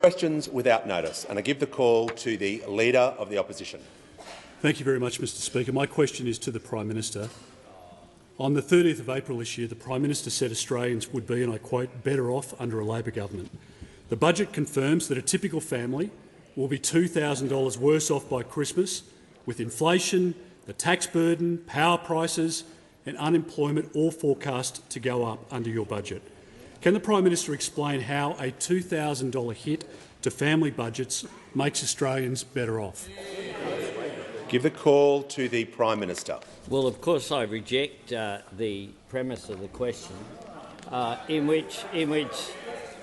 Questions without notice, and I give the call to the Leader of the Opposition. Thank you very much, Mr Speaker. My question is to the Prime Minister. On the 30th of April this year, the Prime Minister said Australians would be, and I quote, better off under a Labor government. The budget confirms that a typical family will be $2,000 worse off by Christmas, with inflation, the tax burden, power prices and unemployment all forecast to go up under your budget. Can the Prime Minister explain how a $2,000 hit to family budgets makes Australians better off? Give the call to the Prime Minister. Well, of course, I reject the premise of the question, in which the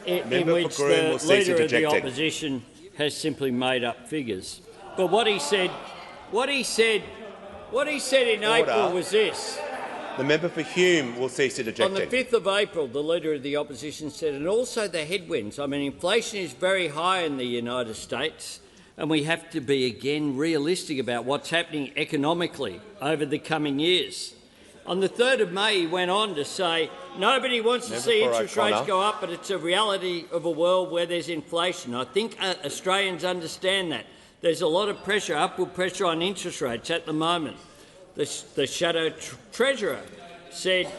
Leader of the Opposition has simply made up figures. But what he said in April was this. The member for Hume will cease interjecting. On the 5th of April, the Leader of the Opposition said, and also the headwinds. I mean, inflation is very high in the United States, and we have to be, again, realistic about what's happening economically over the coming years. On the 3rd of May, he went on to say, nobody wants to see interest rates go up, but it's a reality of a world where there's inflation. I think Australians understand that. There's a lot of pressure, upward pressure on interest rates at the moment. The Shadow Treasurer said,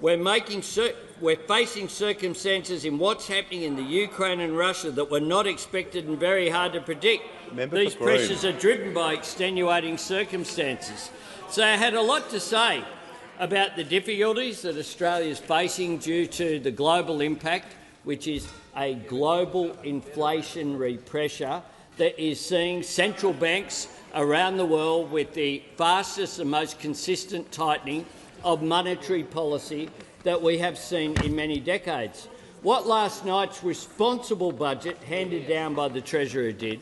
we're facing circumstances in what's happening in the Ukraine and Russia that were not expected and very hard to predict. These pressures are driven by extenuating circumstances. So I had a lot to say about the difficulties that Australia is facing due to the global impact, which is a global inflationary pressure that is seeing central banks around the world with the fastest and most consistent tightening of monetary policy that we have seen in many decades. What last night's responsible budget handed down by the Treasurer did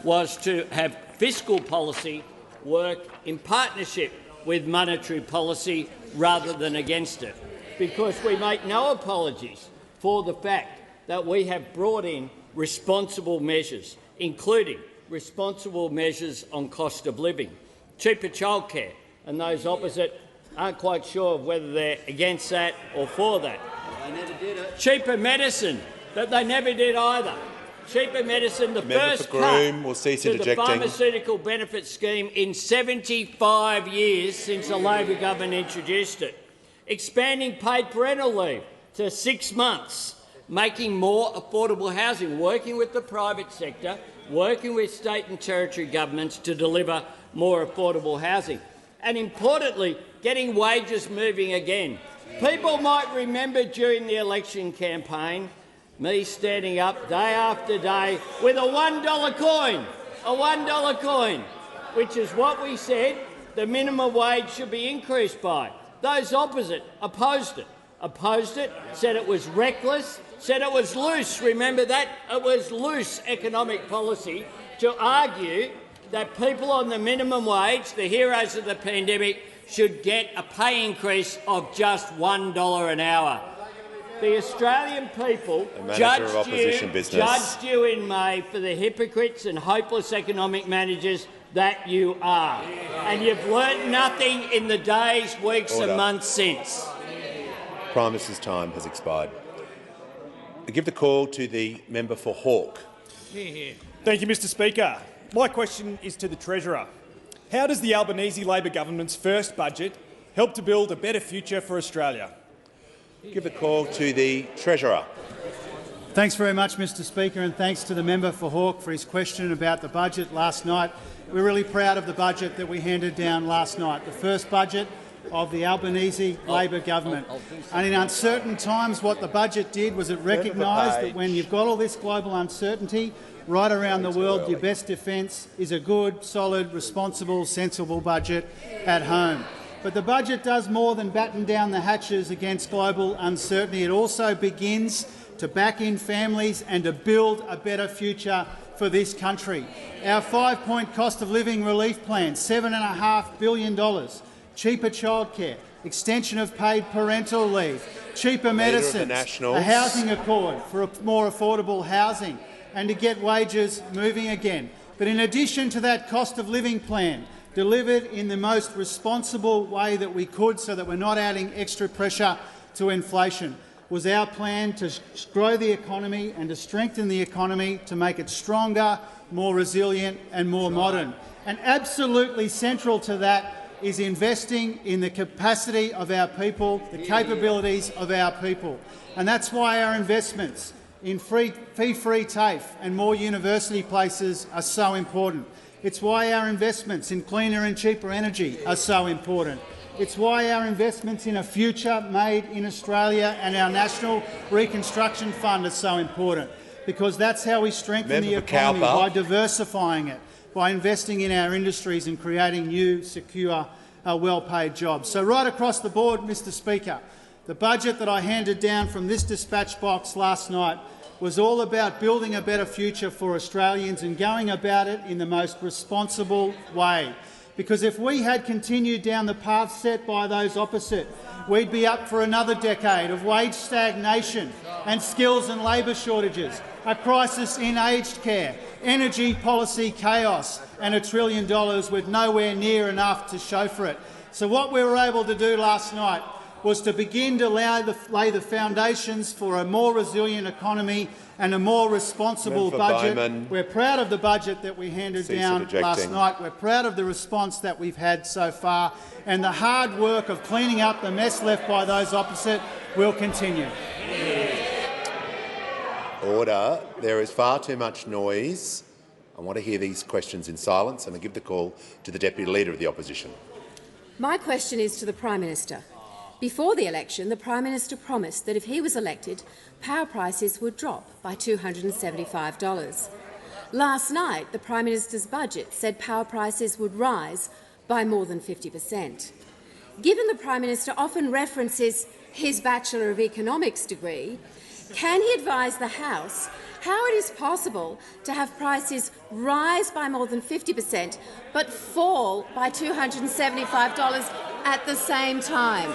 was to have fiscal policy work in partnership with monetary policy rather than against it, because we make no apologies for the fact that we have brought in responsible measures, including responsible measures on cost of living, cheaper childcare, and those opposite aren't quite sure of whether they're against that or for that. They never did it. Cheaper medicine, that they never did either. Cheaper medicine, the first cut to the pharmaceutical benefit scheme in 75 years since the Labor government introduced it. Expanding paid parental leave to 6 months, making more affordable housing, working with the private sector, working with state and territory governments to deliver more affordable housing. And importantly, getting wages moving again. People might remember during the election campaign me standing up day after day with a $1 coin, which is what we said the minimum wage should be increased by. Those opposite opposed it, said it was reckless, said it was loose. Remember that? It was loose economic policy to argue that people on the minimum wage, the heroes of the pandemic, should get a pay increase of just $1 an hour. The Australian people judged you in May for the hypocrites and hopeless economic managers that you are. And you've learnt nothing in the days, weeks and months since. Prime Minister's time has expired. I give the call to the member for Hawke. Thank you, Mr Speaker. My question is to the Treasurer. How does the Albanese Labor government's first budget help to build a better future for Australia? Give the call to the Treasurer. Thanks very much, Mr Speaker, and thanks to the member for Hawke for his question about the budget last night. We're really proud of the budget that we handed down last night, the first budget of the Albanese Labor government. And in uncertain times, what the budget did was it recognised that when you've got all this global uncertainty right around the world, your best defence is a good, solid, responsible, sensible budget at home. But the budget does more than batten down the hatches against global uncertainty. It also begins to back in families and to build a better future for this country. Our 5-point cost of living relief plan, $7.5 billion, cheaper childcare, extension of paid parental leave, cheaper medicines, a housing accord for more affordable housing, and to get wages moving again. But in addition to that cost of living plan, delivered in the most responsible way that we could so that we're not adding extra pressure to inflation, was our plan to grow the economy and to strengthen the economy to make it stronger, more resilient and more modern. And absolutely central to that is investing in the capacity of our people, the capabilities of our people. And that's why our investments in fee-free TAFE and more university places are so important. It's why our investments in cleaner and cheaper energy are so important. It's why our investments in a future made in Australia and our National Reconstruction Fund are so important, because that's how we strengthen the economy, by diversifying it, by investing in our industries and creating new, secure, well-paid jobs. So right across the board, Mr Speaker, the budget that I handed down from this dispatch box last night was all about building a better future for Australians and going about it in the most responsible way. Because if we had continued down the path set by those opposite, we'd be up for another decade of wage stagnation and skills and labour shortages, a crisis in aged care, energy policy chaos and $1 trillion with nowhere near enough to show for it. So what we were able to do last night was to begin to lay the foundations for a more resilient economy and a more responsible budget. Bowman. We're proud of the budget that we handed down last night. We're proud of the response that we've had so far, and the hard work of cleaning up the mess left by those opposite will continue. Order. There is far too much noise. I want to hear these questions in silence, and I give the call to the Deputy Leader of the Opposition. My question is to the Prime Minister. Before the election, the Prime Minister promised that if he was elected, power prices would drop by $275. Last night, the Prime Minister's budget said power prices would rise by more than 50%. Given the Prime Minister often references his Bachelor of Economics degree, can he advise the House how it is possible to have prices rise by more than 50% but fall by $275 at the same time?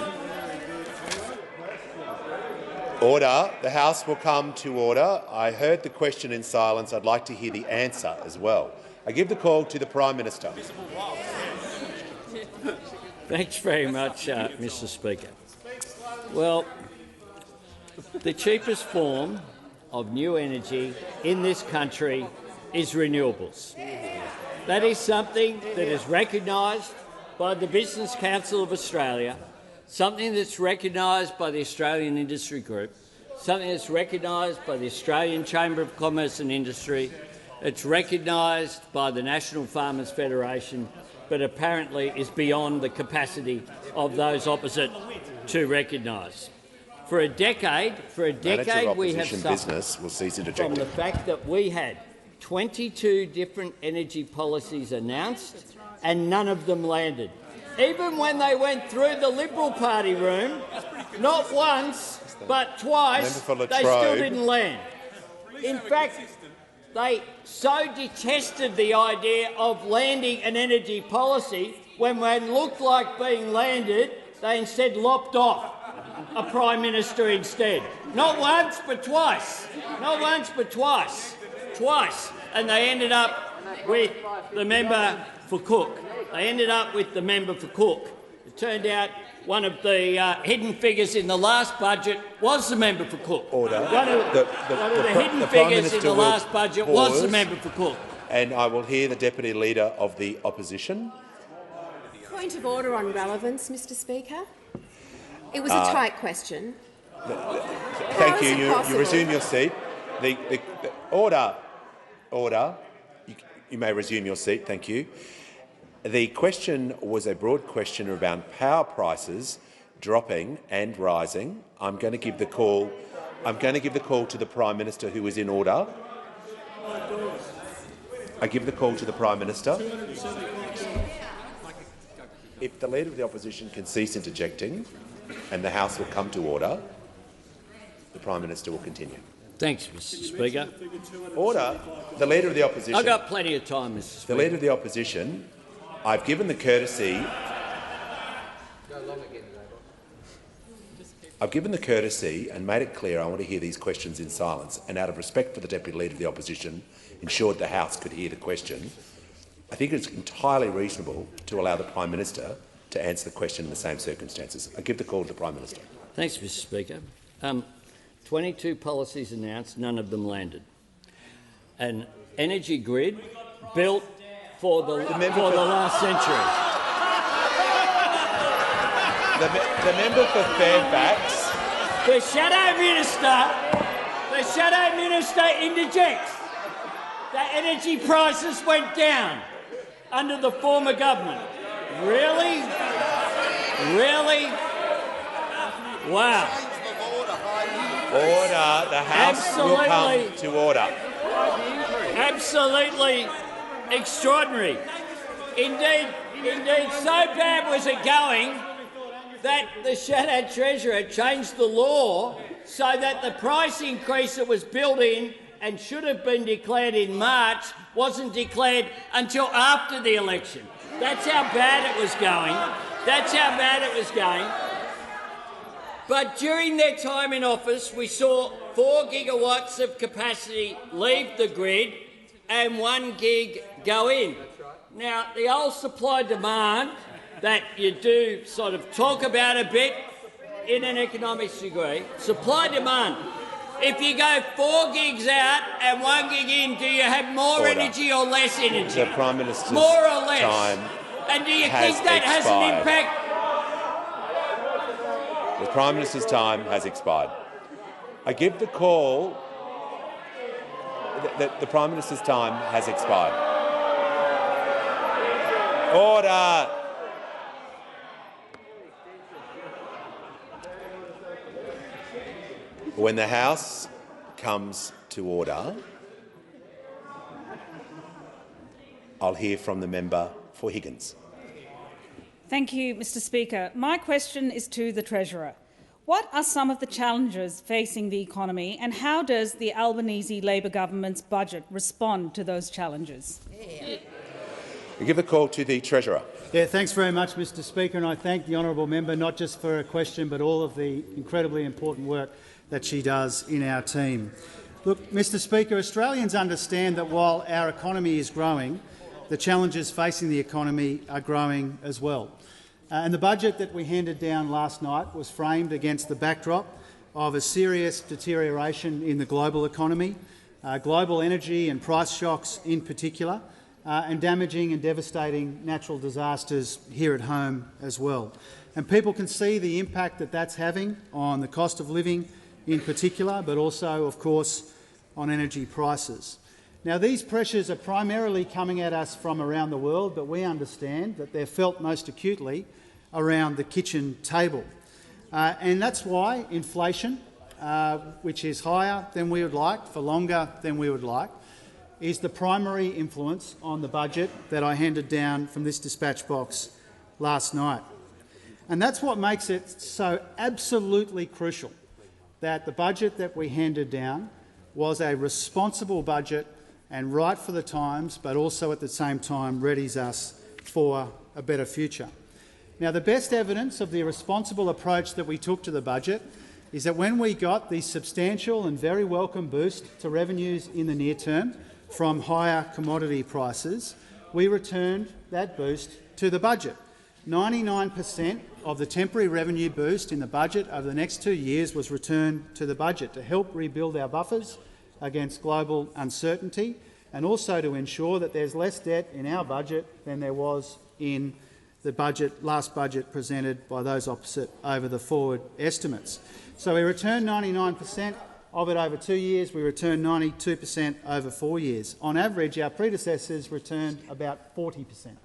Order. The House will come to order. I heard the question in silence. I'd like to hear the answer as well. I give the call to the Prime Minister. Thanks very much, Mr Speaker. Well, the cheapest form of new energy in this country is renewables. That is something that is recognised by the Business Council of Australia, something that's recognised by the Australian Industry Group, something that's recognised by the Australian Chamber of Commerce and Industry. It's recognised by the National Farmers Federation, but apparently is beyond the capacity of those opposite to recognise. For a decade we have suffered from the fact that we had 22 different energy policies announced and none of them landed. Even when they went through the Liberal Party room, not once but twice, they still didn't land. In fact, they so detested the idea of landing an energy policy, when it looked like being landed, they instead lopped off a Prime Minister instead. Not once but twice. Not once but twice. Twice. And they ended up with the member for Cook. They ended up with the member for Cook. It turned out one of the hidden figures in the last budget was the member for Cook. Order. One of the hidden figures in the last budget was the member for Cook. And I will hear the Deputy Leader of the Opposition. Point of order on relevance, Mr Speaker. It was a tight question. Thank you. You resume your seat. Order. Order. You may resume your seat. Thank you. The question was a broad question around power prices dropping and rising. I'm going to give the call to the Prime Minister, who is in order. I give the call to the Prime Minister. If the Leader of the Opposition can cease interjecting and the House will come to order, the Prime Minister will continue. Thanks, Mr Speaker. Order. The Leader of the Opposition. I've got plenty of time, Mr Speaker. The Leader of the Opposition. I've given the courtesy. I've given the courtesy and made it clear I want to hear these questions in silence, and out of respect for the Deputy Leader of the Opposition, ensured the House could hear the question. I think it's entirely reasonable to allow the Prime Minister to answer the question in the same circumstances. I give the call to the Prime Minister. Thanks, Mr Speaker. 22 policies announced, none of them landed. An energy grid built for the last century. The member for Fairfax. The shadow minister interjects that energy prices went down under the former government. Really? Really? Wow. Order. The House will come to order. Absolutely extraordinary. Indeed, so bad was it going that the Shadow Treasurer changed the law so that the price increase that was built in and should have been declared in March wasn't declared until after the election. That's how bad it was going. That's how bad it was going. But during their time in office, we saw 4 gigawatts of capacity leave the grid and 1 gig go in. Now, the old supply-demand that you do sort of talk about a bit in an economics degree, supply-demand. If you go 4 gigs out and 1 gig in, do you have more energy or less energy? The Prime Minister's more or less. time and do you think that has an impact? The Prime Minister's time has expired. I give the call that the Prime Minister's time has expired. Order. When the House comes to order, I'll hear from the member for Higgins. Thank you, Mr Speaker. My question is to the Treasurer. What are some of the challenges facing the economy and how does the Albanese Labor government's budget respond to those challenges? I give the call to the Treasurer. Yeah, thanks very much, Mr Speaker, and I thank the honourable member not just for her question but all of the incredibly important work that she does in our team. Look, Mr Speaker, Australians understand that while our economy is growing, the challenges facing the economy are growing as well. And the budget that we handed down last night was framed against the backdrop of a serious deterioration in the global economy, global energy and price shocks in particular, and damaging and devastating natural disasters here at home as well. And people can see the impact that that's having on the cost of living in particular, but also, of course, on energy prices. Now, these pressures are primarily coming at us from around the world, but we understand that they're felt most acutely around the kitchen table. And that's why inflation, which is higher than we would like, for longer than we would like, is the primary influence on the budget that I handed down from this dispatch box last night. And that's what makes it so absolutely crucial that the budget that we handed down was a responsible budget and right for the times, but also at the same time readies us for a better future. Now, the best evidence of the responsible approach that we took to the budget is that when we got the substantial and very welcome boost to revenues in the near term from higher commodity prices, we returned that boost to the budget. 99% of the temporary revenue boost in the budget over the next 2 years was returned to the budget to help rebuild our buffers against global uncertainty and also to ensure that there's less debt in our budget than there was in the last budget presented by those opposite over the forward estimates. So we returned 99% of it over 2 years. We returned 92% over 4 years. On average, our predecessors returned about 40%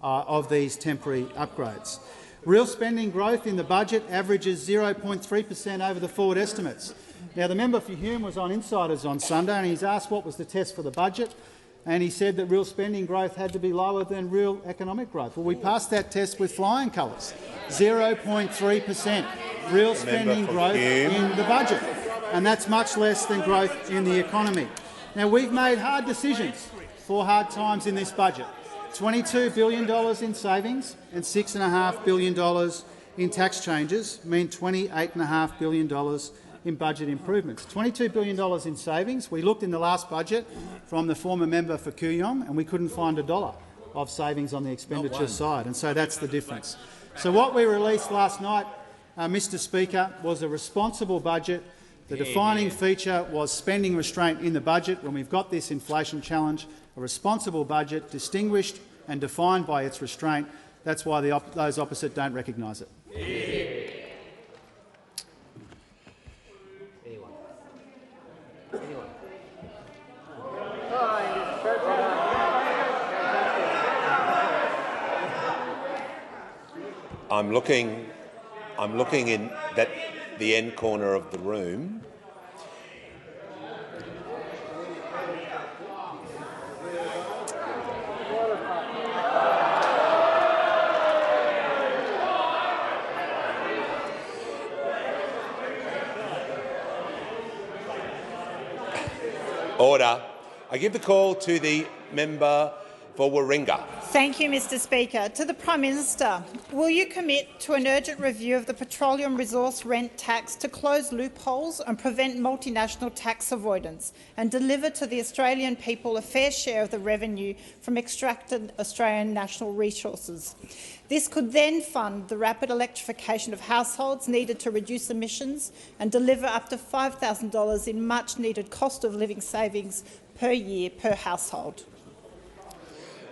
of these temporary upgrades. Real spending growth in the budget averages 0.3% over the forward estimates. Now, the member for Hume was on Insiders on Sunday and he's asked what was the test for the budget, and he said that real spending growth had to be lower than real economic growth. Well, we passed that test with flying colours. 0.3% real spending growth in the budget, and that's much less than growth in the economy. Now, we've made hard decisions for hard times in this budget. $22 billion in savings and $6.5 billion in tax changes mean $28.5 billion in budget improvements. $22 billion in savings. We looked in the last budget from the former member for Kooyong and we couldn't find $1 of savings on the expenditure side, and so that's the difference. So what we released last night, Mr Speaker, was a responsible budget The defining feature was spending restraint in the budget. When we've got this inflation challenge, a responsible budget distinguished and defined by its restraint. That's why those opposite don't recognise it. I'm looking in the end corner of the room. Order. I give the call to the member for Warringah. Thank you, Mr Speaker. To the Prime Minister, will you commit to an urgent review of the petroleum resource rent tax to close loopholes and prevent multinational tax avoidance and deliver to the Australian people a fair share of the revenue from extracted Australian national resources? This could then fund the rapid electrification of households needed to reduce emissions and deliver up to $5,000 in much-needed cost-of-living savings per year per household.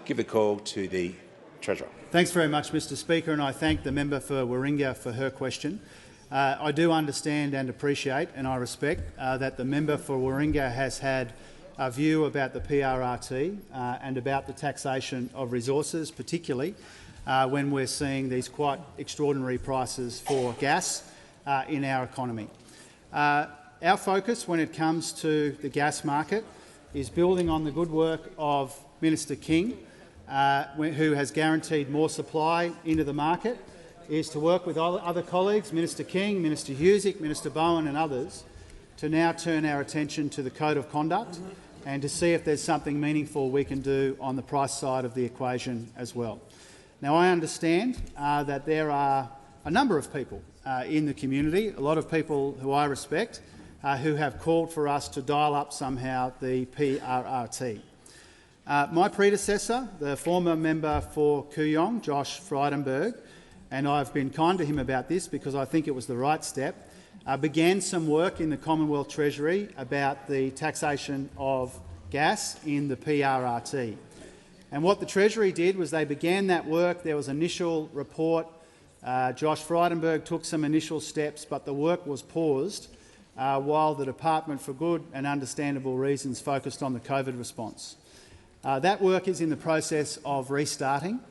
Give the call to the Treasurer. Thanks very much, Mr Speaker, and I thank the member for Warringah for her question. I do understand and appreciate, and I respect, that the member for Warringah has had a view about the PRRT and about the taxation of resources, particularly when we're seeing these quite extraordinary prices for gas in our economy. Our focus when it comes to the gas market is building on the good work of Minister King, who has guaranteed more supply into the market, is to work with other colleagues, Minister King, Minister Husic, Minister Bowen and others, to now turn our attention to the Code of Conduct and to see if there's something meaningful we can do on the price side of the equation as well. Now, I understand that there are a number of people in the community, a lot of people who I respect, who have called for us to dial up somehow the PRRT. My predecessor, the former member for Kooyong, Josh Frydenberg, and I've been kind to him about this because I think it was the right step, began some work in the Commonwealth Treasury about the taxation of gas in the PRRT. And what the Treasury did was they began that work. There was an initial report. Josh Frydenberg took some initial steps, but the work was paused while the department, for good and understandable reasons, focused on the COVID response. That work is in the process of restarting.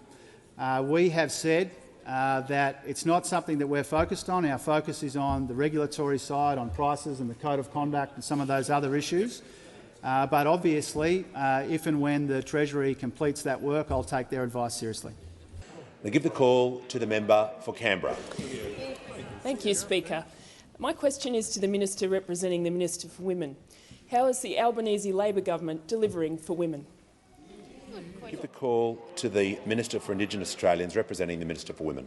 We have said that it's not something that we're focused on. Our focus is on the regulatory side, on prices and the Code of Conduct and some of those other issues. But obviously, if and when the Treasury completes that work, I'll take their advice seriously. I give the call to the member for Canberra. Thank you, Speaker. My question is to the Minister representing the Minister for Women. How is the Albanese Labor government delivering for women? Give the call to the Minister for Indigenous Australians representing the Minister for Women.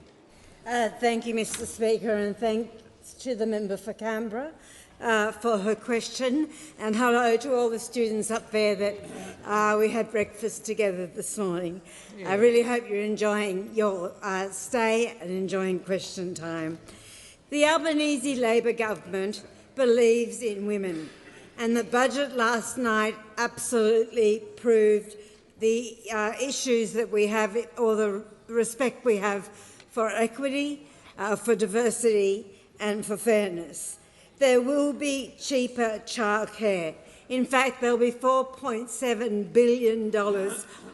Thank you, Mr Speaker, and thanks to the member for Canberra for her question, and hello to all the students up there that we had breakfast together this morning. I really hope you're enjoying your stay and enjoying question time. The Albanese Labor government believes in women, and the budget last night absolutely proved the issues that we have, or the respect we have for equity, for diversity and for fairness. There will be cheaper childcare. In fact, there will be $4.7 billion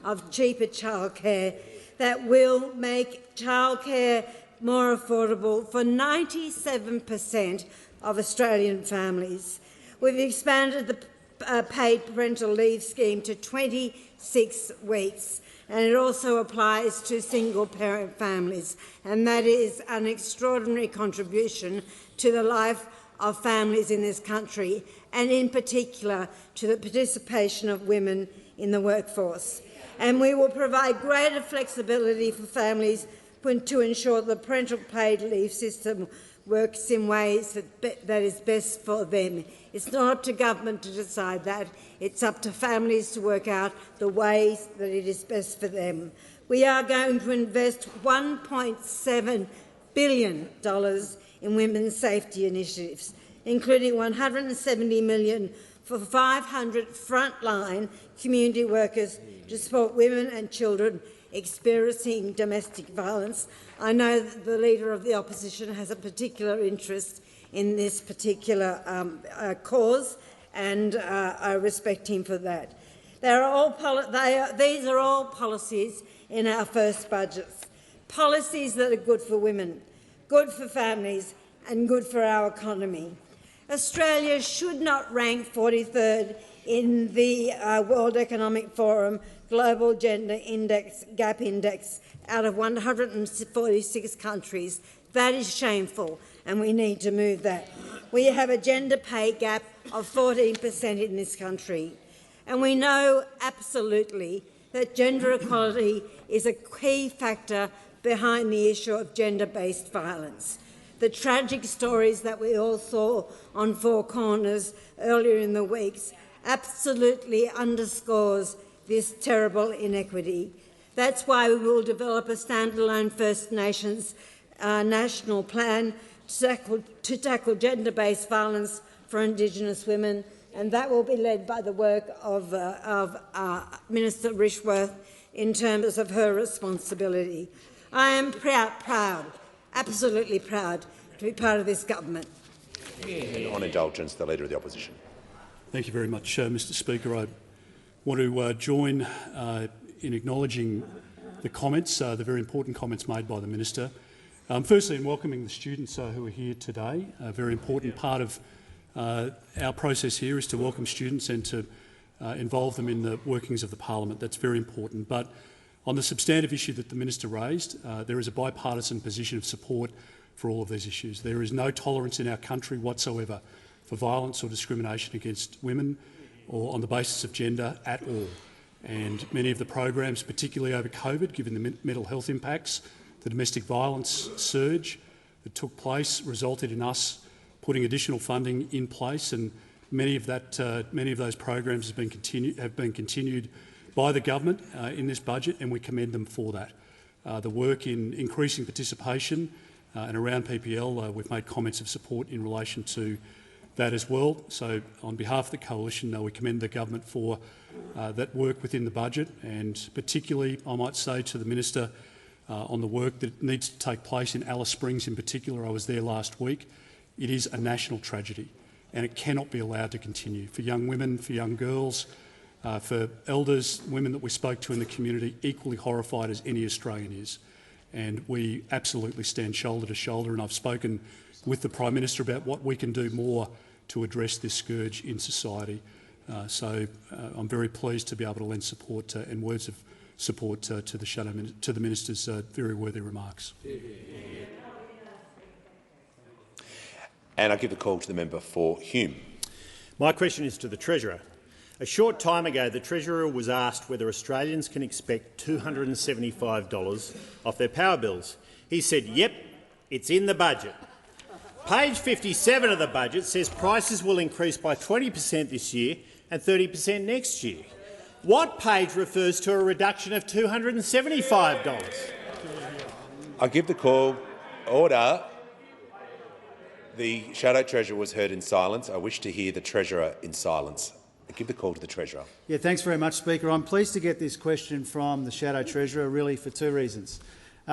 of cheaper childcare that will make childcare more affordable for 97% of Australian families. We've expanded the paid parental leave scheme to 26 weeks, and it also applies to single-parent families, and that is an extraordinary contribution to the life of families in this country, and in particular to the participation of women in the workforce. And we will provide greater flexibility for families to ensure the parental paid leave system works in ways that is best for them. It's not up to government to decide that. It's up to families to work out the ways that it is best for them. We are going to invest $1.7 billion in women's safety initiatives, including $170 million for 500 frontline community workers to support women and children experiencing domestic violence. I know that the Leader of the Opposition has a particular interest in this particular cause, and I respect him for that. These are all policies in our first budgets, policies that are good for women, good for families and good for our economy. Australia should not rank 43rd in the World Economic Forum Global Gender Index, Gap Index, out of 146 countries. That is shameful, and we need to move that. We have a gender pay gap of 14% in this country, and we know absolutely that gender equality is a key factor behind the issue of gender-based violence. The tragic stories that we all saw on Four Corners earlier in the weeks absolutely underscores this terrible inequity. That's why we will develop a standalone First Nations national plan to tackle gender-based violence for Indigenous women, and that will be led by the work of Minister Rishworth in terms of her responsibility. I am proud, absolutely proud, to be part of this government. On indulgence, the Leader of the Opposition. Thank you very much, Mr Speaker. I want to join in acknowledging the comments, the very important comments made by the Minister. Firstly, in welcoming the students who are here today. A very important part of our process here is to welcome students and to involve them in the workings of the parliament. That's very important. But on the substantive issue that the Minister raised, there is a bipartisan position of support for all of these issues. There is no tolerance in our country whatsoever for violence or discrimination against women or on the basis of gender at all. And many of the programs, particularly over COVID, given the mental health impacts, the domestic violence surge that took place resulted in us putting additional funding in place, and many of those programs have been continued by the government in this budget, and we commend them for that. The work in increasing participation and around PPL, we've made comments of support in relation to that as well. So on behalf of the Coalition, we commend the government for that work within the budget, and particularly, I might say, to the Minister on the work that needs to take place in Alice Springs in particular. I was there last week. It is a national tragedy, and it cannot be allowed to continue. For young women, for young girls, for elders, women that we spoke to in the community, equally horrified as any Australian is. And we absolutely stand shoulder to shoulder, and I've spoken with the Prime Minister about what we can do more to address this scourge in society. So I'm very pleased to be able to lend support and words of support to the Minister's very worthy remarks. And I give the call to the member for Hume. My question is to the Treasurer. A short time ago, the Treasurer was asked whether Australians can expect $275 off their power bills. He said, yep, it's in the budget. Page 57 of the budget says prices will increase by 20% this year and 30% next year. What page refers to a reduction of $275? I give the call. Order. The Shadow Treasurer was heard in silence. I wish to hear the Treasurer in silence. I give the call to the Treasurer. Yeah, thanks very much, Speaker. I'm pleased to get this question from the Shadow Treasurer, really for two reasons.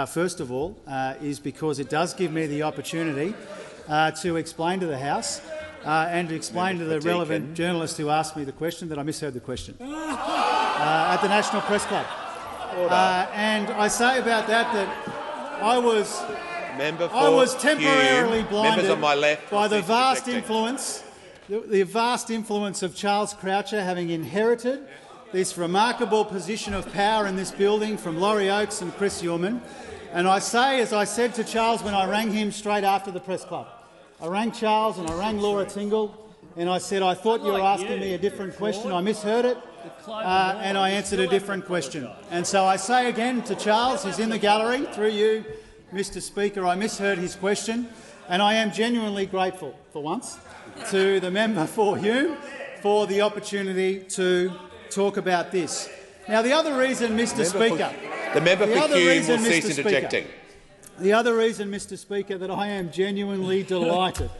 First of all, is because it does give me the opportunity to explain to the House and to explain to the relevant journalist who asked me the question that I misheard the question at the National Press Club. And I say about that I was temporarily blinded by the vast influence, of Charles Croucher having inherited this remarkable position of power in this building from Laurie Oakes and Chris Uhlmann. And I say, as I said to Charles when I rang him straight after the press club, I rang Charles and I rang Laura Tingle and I said, I thought you were asking me a different question. I misheard it and I answered a different question. And so I say again to Charles, who's in the gallery, through you, Mr Speaker, I misheard his question, and I am genuinely grateful, for once, to the member for Hume for the opportunity to talk about this. Now, the other reason, Mr Speaker... The member for Hume will cease interjecting. The other reason, Mr Speaker, that I am genuinely delighted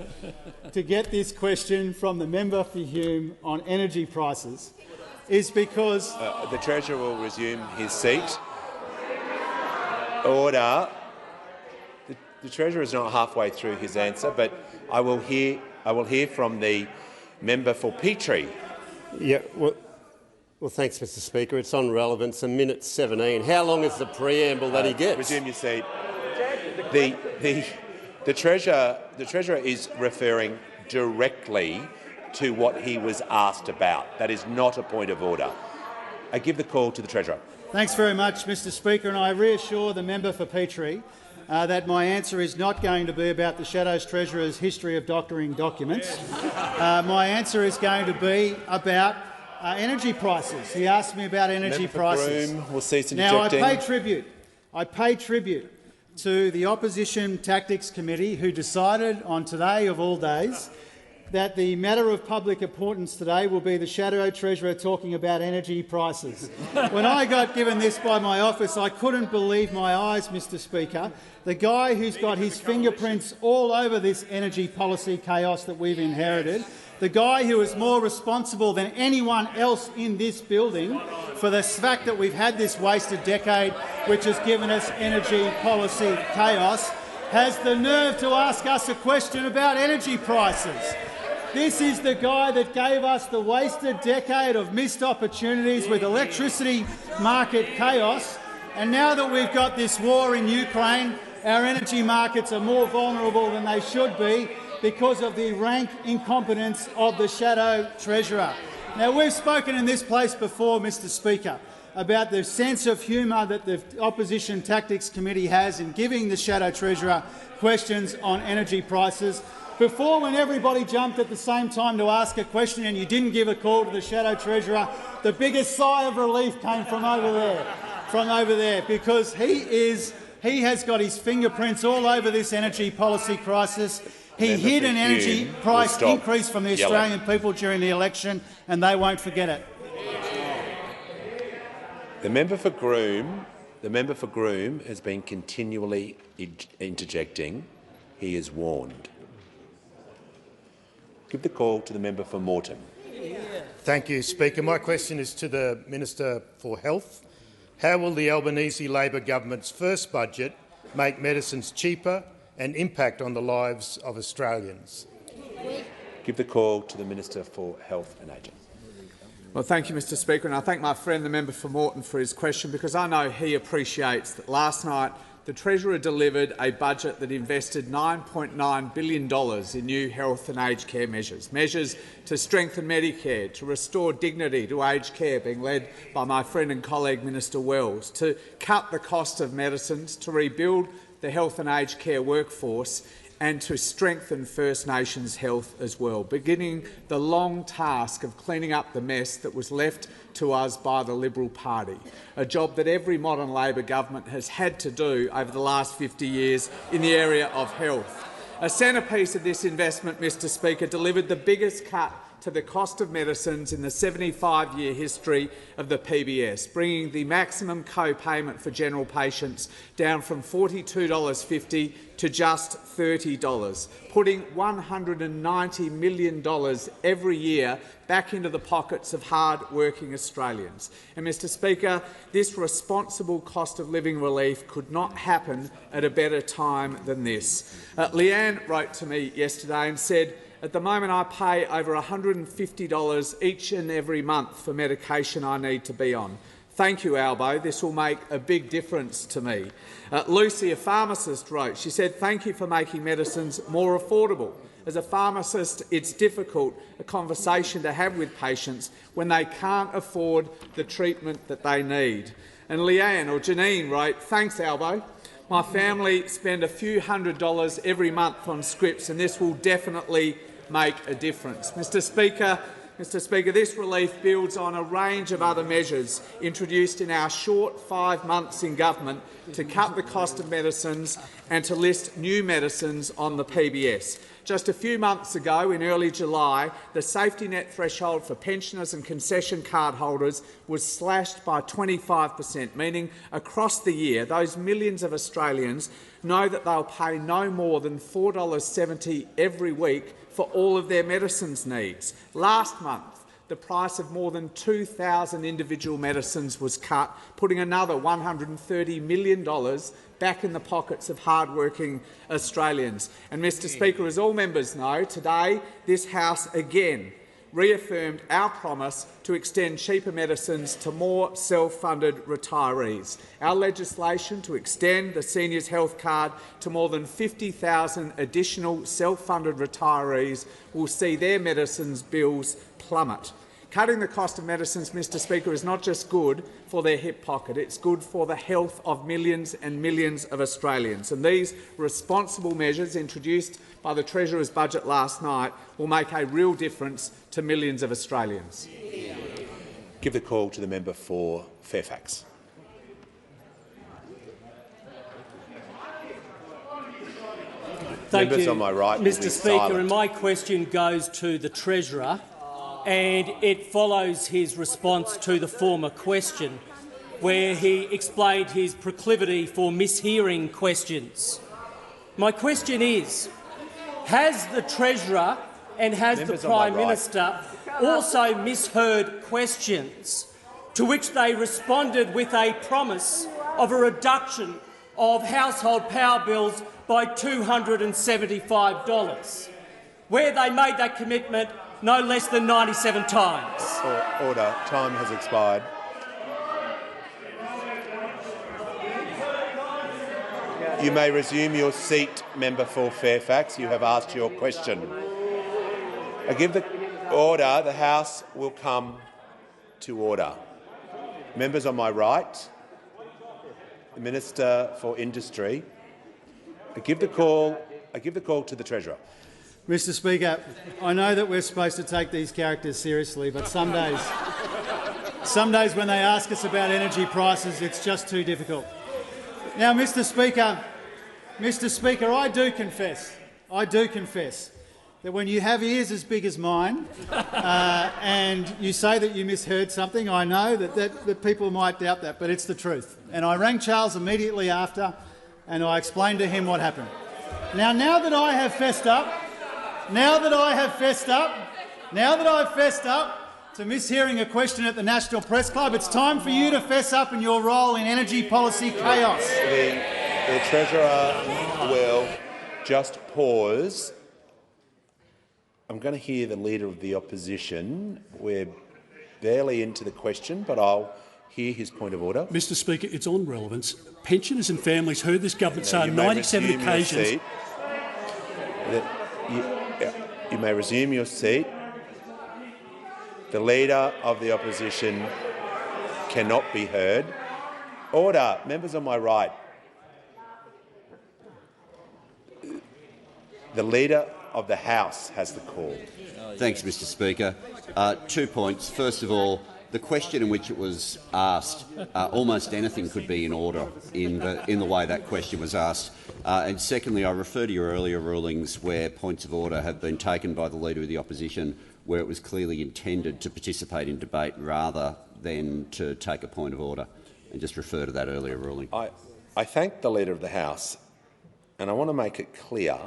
to get this question from the member for Hume on energy prices is because— the Treasurer will resume his seat. Order. The Treasurer is not halfway through his answer, but I will hear from the member for Petrie. Yeah, well, thanks, Mr Speaker. It's on relevance. A minute 17. How long is the preamble that he gets? Resume your seat. The Treasurer is referring directly to what he was asked about. That is not a point of order. I give the call to the Treasurer. Thanks very much, Mr Speaker, and I reassure the member for Petrie that my answer is not going to be about the Shadows Treasurer's history of doctoring documents. My answer is going to be about energy prices. He asked me about energy prices. Groom will cease now, interjecting. I pay tribute to the Opposition Tactics Committee, who decided on today of all days that the matter of public importance today will be the Shadow Treasurer talking about energy prices. When I got given this by my office, I couldn't believe my eyes, Mr Speaker. The guy who's got his fingerprints all over this energy policy chaos that we've inherited, the guy who is more responsible than anyone else in this building for the fact that we've had this wasted decade which has given us energy policy chaos, has the nerve to ask us a question about energy prices. This is the guy that gave us the wasted decade of missed opportunities with electricity market chaos, and now that we've got this war in Ukraine, our energy markets are more vulnerable than they should be because of the rank incompetence of the Shadow Treasurer. Now, we've spoken in this place before, Mr Speaker, about the sense of humour that the Opposition Tactics Committee has in giving the Shadow Treasurer questions on energy prices. Before, when everybody jumped at the same time to ask a question and you didn't give a call to the Shadow Treasurer, the biggest sigh of relief came from over there, because he has got his fingerprints all over this energy policy crisis. He hid an energy price increase from the Australian people during the election, and they won't forget it. The member for Groom has been continually interjecting. He is warned. Give the call to the member for Moreton. Thank you, Speaker. My question is to the Minister for Health. How will the Albanese Labor government's first budget make medicines cheaper and impact on the lives of Australians? Give the call to the Minister for Health and Ageing. Well, thank you, Mr Speaker, and I thank my friend the member for Moreton for his question, because I know he appreciates that last night the Treasurer delivered a budget that invested $9.9 billion in new health and aged care measures to strengthen Medicare, to restore dignity to aged care, being led by my friend and colleague Minister Wells, to cut the cost of medicines, to rebuild the health and aged care workforce, and to strengthen First Nations health as well, beginning the long task of cleaning up the mess that was left to us by the Liberal Party, a job that every modern Labor government has had to do over the last 50 years in the area of health. A centrepiece of this investment, Mr Speaker, delivered the biggest cut to the cost of medicines in the 75-year history of the PBS, bringing the maximum co-payment for general patients down from $42.50 to just $30, putting $190 million every year back into the pockets of hard-working Australians. And, Mr Speaker, this responsible cost of living relief could not happen at a better time than this. Leanne wrote to me yesterday and said, "At the moment I pay over $150 each and every month for medication I need to be on. Thank you, Albo. This will make a big difference to me." Lucy, a pharmacist, wrote. She said, "Thank you for making medicines more affordable. As a pharmacist, it's difficult a conversation to have with patients when they can't afford the treatment that they need." And Janine wrote, "Thanks, Albo. My family spend a few $100s every month on scripts, and this will definitely make a difference." Mr Speaker, Mr Speaker, this relief builds on a range of other measures introduced in our short 5 months in government to cut the cost of medicines and to list new medicines on the PBS. Just a few months ago, in early July, the safety net threshold for pensioners and concession card holders was slashed by 25%, meaning across the year those millions of Australians know that they'll pay no more than $4.70 every week for all of their medicines needs. Last month, the price of more than 2,000 individual medicines was cut, putting another $130 million back in the pockets of hard-working Australians. And, Mr Speaker, as all members know, today this House again reaffirmed our promise to extend cheaper medicines to more self-funded retirees. Our legislation to extend the Seniors Health Card to more than 50,000 additional self-funded retirees will see their medicines bills plummet. Cutting the cost of medicines, Mr Speaker, is not just good for their hip pocket, it's good for the health of millions and millions of Australians. And these responsible measures introduced by the Treasurer's budget last night will make a real difference to millions of Australians. Give the call to the member for Fairfax. Thank Members you, on my right, Mr Speaker, and my question goes to the Treasurer, and it follows his response to the former question, where he explained his proclivity for mishearing questions. My question is, has the Treasurer and has the Prime Minister also misheard questions to which they responded with a promise of a reduction of household power bills by $275, where they made that commitment no less than 97 times? Order. Time has expired. You may resume your seat, member for Fairfax. You have asked your question. I give the order. The House will come to order. Members on my right, the Minister for Industry. I give the call to the Treasurer. Mr Speaker, I know that we're supposed to take these characters seriously, but some days when they ask us about energy prices, it's just too difficult. Now, Mr Speaker, I do confess that when you have ears as big as mine and you say that you misheard something, I know that people might doubt that, but it's the truth. And I rang Charles immediately after and I explained to him what happened. Now that I have fessed up to mishearing a question at the National Press Club, it's time for you to fess up in your role in energy policy chaos. The Treasurer will just pause. I'm going to hear the Leader of the Opposition. We're barely into the question, but I'll hear his point of order. Mr Speaker, it's on relevance. Pensioners and families heard this government say on 97 occasions. You may resume your seat. The Leader of the Opposition cannot be heard. Order. Members on my right. The Leader of the House has the call. Thanks, Mr Speaker. 2 points. First of all, the question in which it was asked, almost anything could be in order in the way that question was asked. And secondly, I refer to your earlier rulings where points of order have been taken by the Leader of the Opposition where it was clearly intended to participate in debate rather than to take a point of order, and just refer to that earlier ruling. I thank the Leader of the House, and I want to make it clear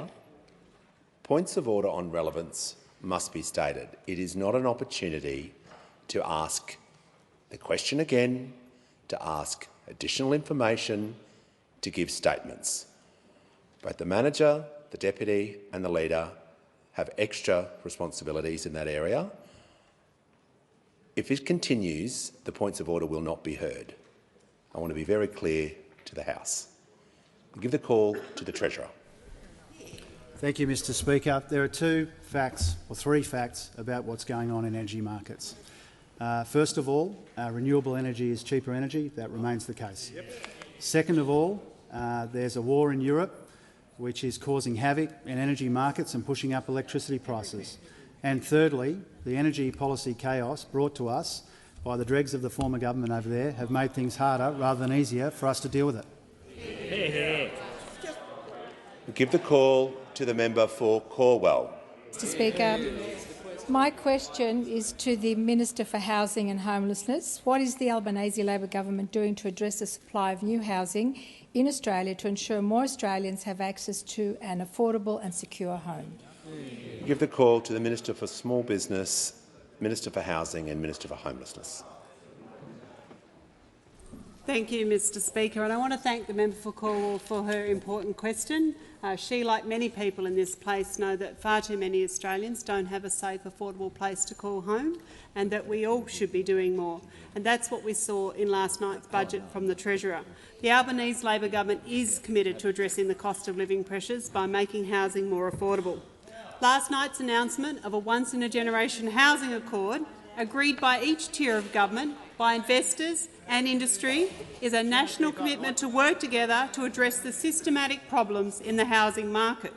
points of order on relevance must be stated. It is not an opportunity to ask the question again, to ask additional information, to give statements. Both the manager, the deputy and the leader have extra responsibilities in that area. If it continues, the points of order will not be heard. I want to be very clear to the House. I give the call to the Treasurer. Thank you, Mr Speaker. There are three facts about what's going on in energy markets. First of all, renewable energy is cheaper energy. That remains the case. Second of all, there's a war in Europe which is causing havoc in energy markets and pushing up electricity prices. And thirdly, the energy policy chaos brought to us by the dregs of the former government over there have made things harder rather than easier for us to deal with it. Give the call to the member for Corwell. Mr Speaker, my question is to the Minister for Housing and Homelessness. What is the Albanese Labor government doing to address the supply of new housing in Australia to ensure more Australians have access to an affordable and secure home? Give the call to the Minister for Small Business, Minister for Housing and Minister for Homelessness. Thank you, Mr Speaker, and I want to thank the member for Cornwall for her important question. She, like many people in this place, know that far too many Australians don't have a safe, affordable place to call home, and that we all should be doing more. And that's what we saw in last night's budget from the Treasurer. The Albanese Labor government is committed to addressing the cost of living pressures by making housing more affordable. Last night's announcement of a once-in-a-generation housing accord, agreed by each tier of government, by investors and industry, is a national commitment to work together to address the systematic problems in the housing market.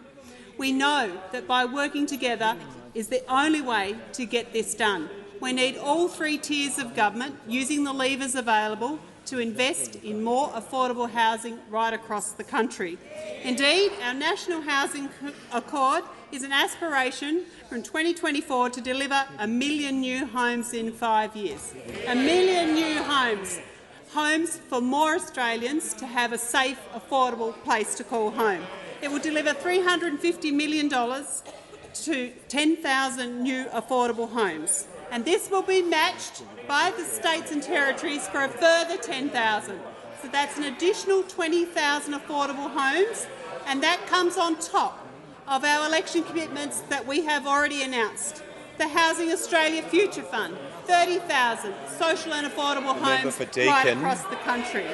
We know that by working together is the only way to get this done. We need all three tiers of government using the levers available to invest in more affordable housing right across the country. Indeed, our National Housing Accord is an aspiration from 2024 to deliver 1 million new homes in 5 years. 1 million new homes. Homes for more Australians to have a safe, affordable place to call home. It will deliver $350 million to 10,000 new affordable homes. And this will be matched by the states and territories for a further 10,000. So that's an additional 20,000 affordable homes, and that comes on top of our election commitments that we have already announced. The Housing Australia Future Fund, 30,000 social and affordable homes right across the country.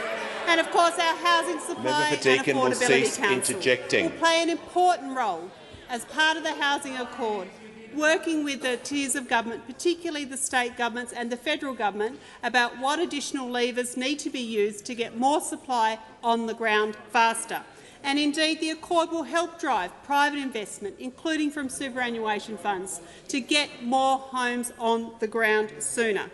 And of course our Housing Supply and Affordability Council will play an important role as part of the Housing Accord, working with the tiers of government, particularly the state governments and the federal government, about what additional levers need to be used to get more supply on the ground faster. And indeed, the Accord will help drive private investment, including from superannuation funds, to get more homes on the ground sooner.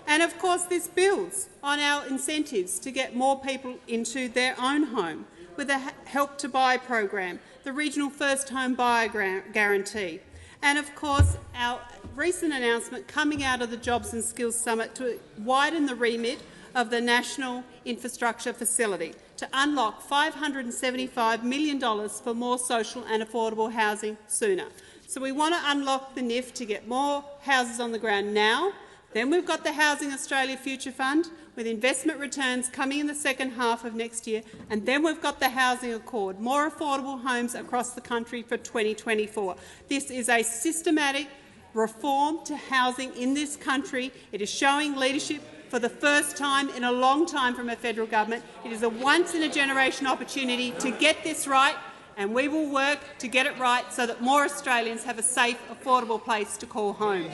And of course, this builds on our incentives to get more people into their own home with a Help to Buy program, the Regional First Home Buyer Guarantee, and of course our recent announcement coming out of the Jobs and Skills Summit to widen the remit of the National Infrastructure Facility to unlock $575 million for more social and affordable housing sooner. So we want to unlock the NIF to get more houses on the ground now. Then we've got the Housing Australia Future Fund with investment returns coming in the second half of next year. And then we've got the Housing Accord, more affordable homes across the country for 2024. This is a systematic reform to housing in this country. It is showing leadership for the first time in a long time from a federal government. It is a once-in-a-generation opportunity to get this right, and we will work to get it right so that more Australians have a safe, affordable place to call home.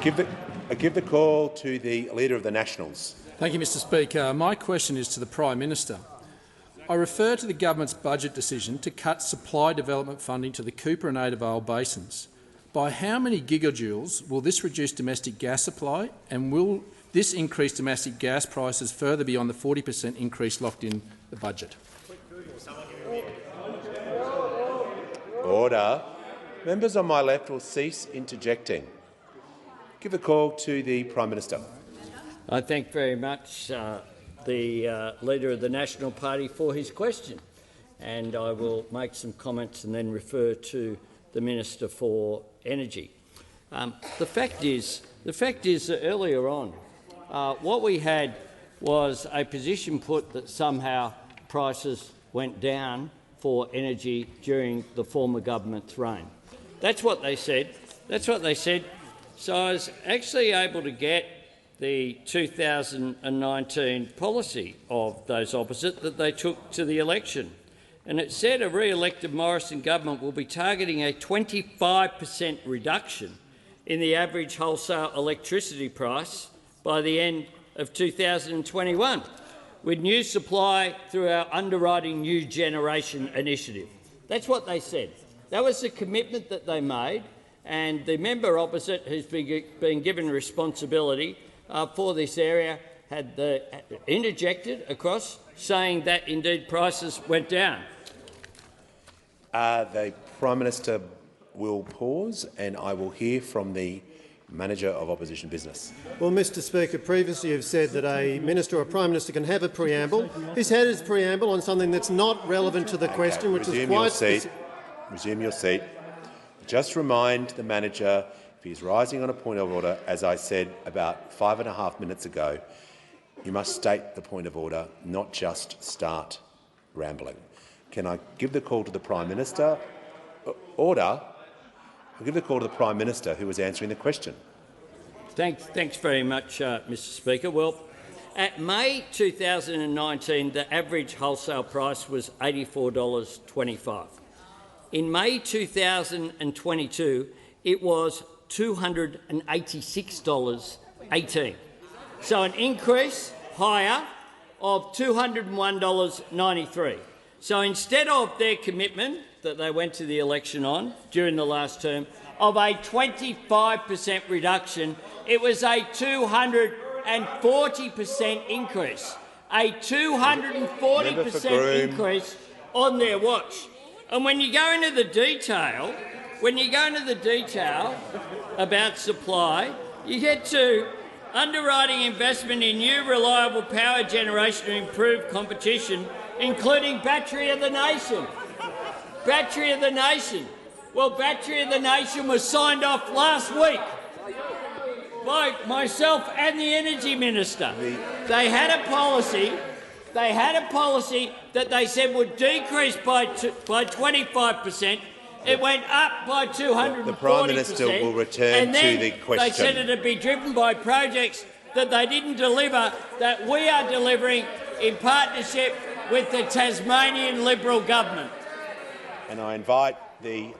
Give the call to the Leader of the Nationals. Thank you, Mr Speaker. My question is to the Prime Minister. I refer to the government's budget decision to cut supply development funding to the Cooper and Ada Vale basins. By how many gigajoules will this reduce domestic gas supply, and will this increase domestic gas prices further beyond the 40% increase locked in the budget? Order. Members on my left will cease interjecting. Give a call to the Prime Minister. I thank very much the Leader of the National Party for his question, and I will make some comments and then refer to the Minister for Energy. The fact is that earlier on, what we had was a position put that somehow prices went down for energy during the former government's reign. That's what they said. That's what they said. So I was actually able to get the 2019 policy of those opposite that they took to the election. And it said a re-elected Morrison government will be targeting a 25% reduction in the average wholesale electricity price by the end of 2021, with new supply through our Underwriting New Generation initiative. That's what they said. That was the commitment that they made, and the member opposite, who's been given responsibility for this area, had interjected across, saying that indeed prices went down. The Prime Minister will pause, and I will hear from the Manager of Opposition Business. Well, Mr Speaker, previously you've said that a minister or a Prime Minister can have a preamble. He's had his preamble on something that's not relevant to the question, which is quite specific. Resume your seat. Just remind the manager, if he's rising on a point of order, as I said about 5.5 minutes ago, you must state the point of order, not just start rambling. Can I give the call to the Prime Minister? Order. I'll give the call to the Prime Minister, who was answering the question. Thanks very much, Mr Speaker. Well, at May 2019, the average wholesale price was $84.25. In May 2022, it was $286.18. So an increase higher of $201.93. So instead of their commitment that they went to the election on during the last term of a 25% reduction, it was a 240% increase. A 240% increase on their watch. And when you go into the detail, about supply, you get to underwriting investment in new reliable power generation to improve competition, including Battery of the Nation. Battery of the Nation. Well, Battery of the Nation was signed off last week by myself and the Energy Minister. They had a policy that they said would decrease by 25%. It went up by 240%. The Prime Minister will return to the question. They said it would be driven by projects that they didn't deliver, that we are delivering in partnership with the Tasmanian Liberal government. And I invite the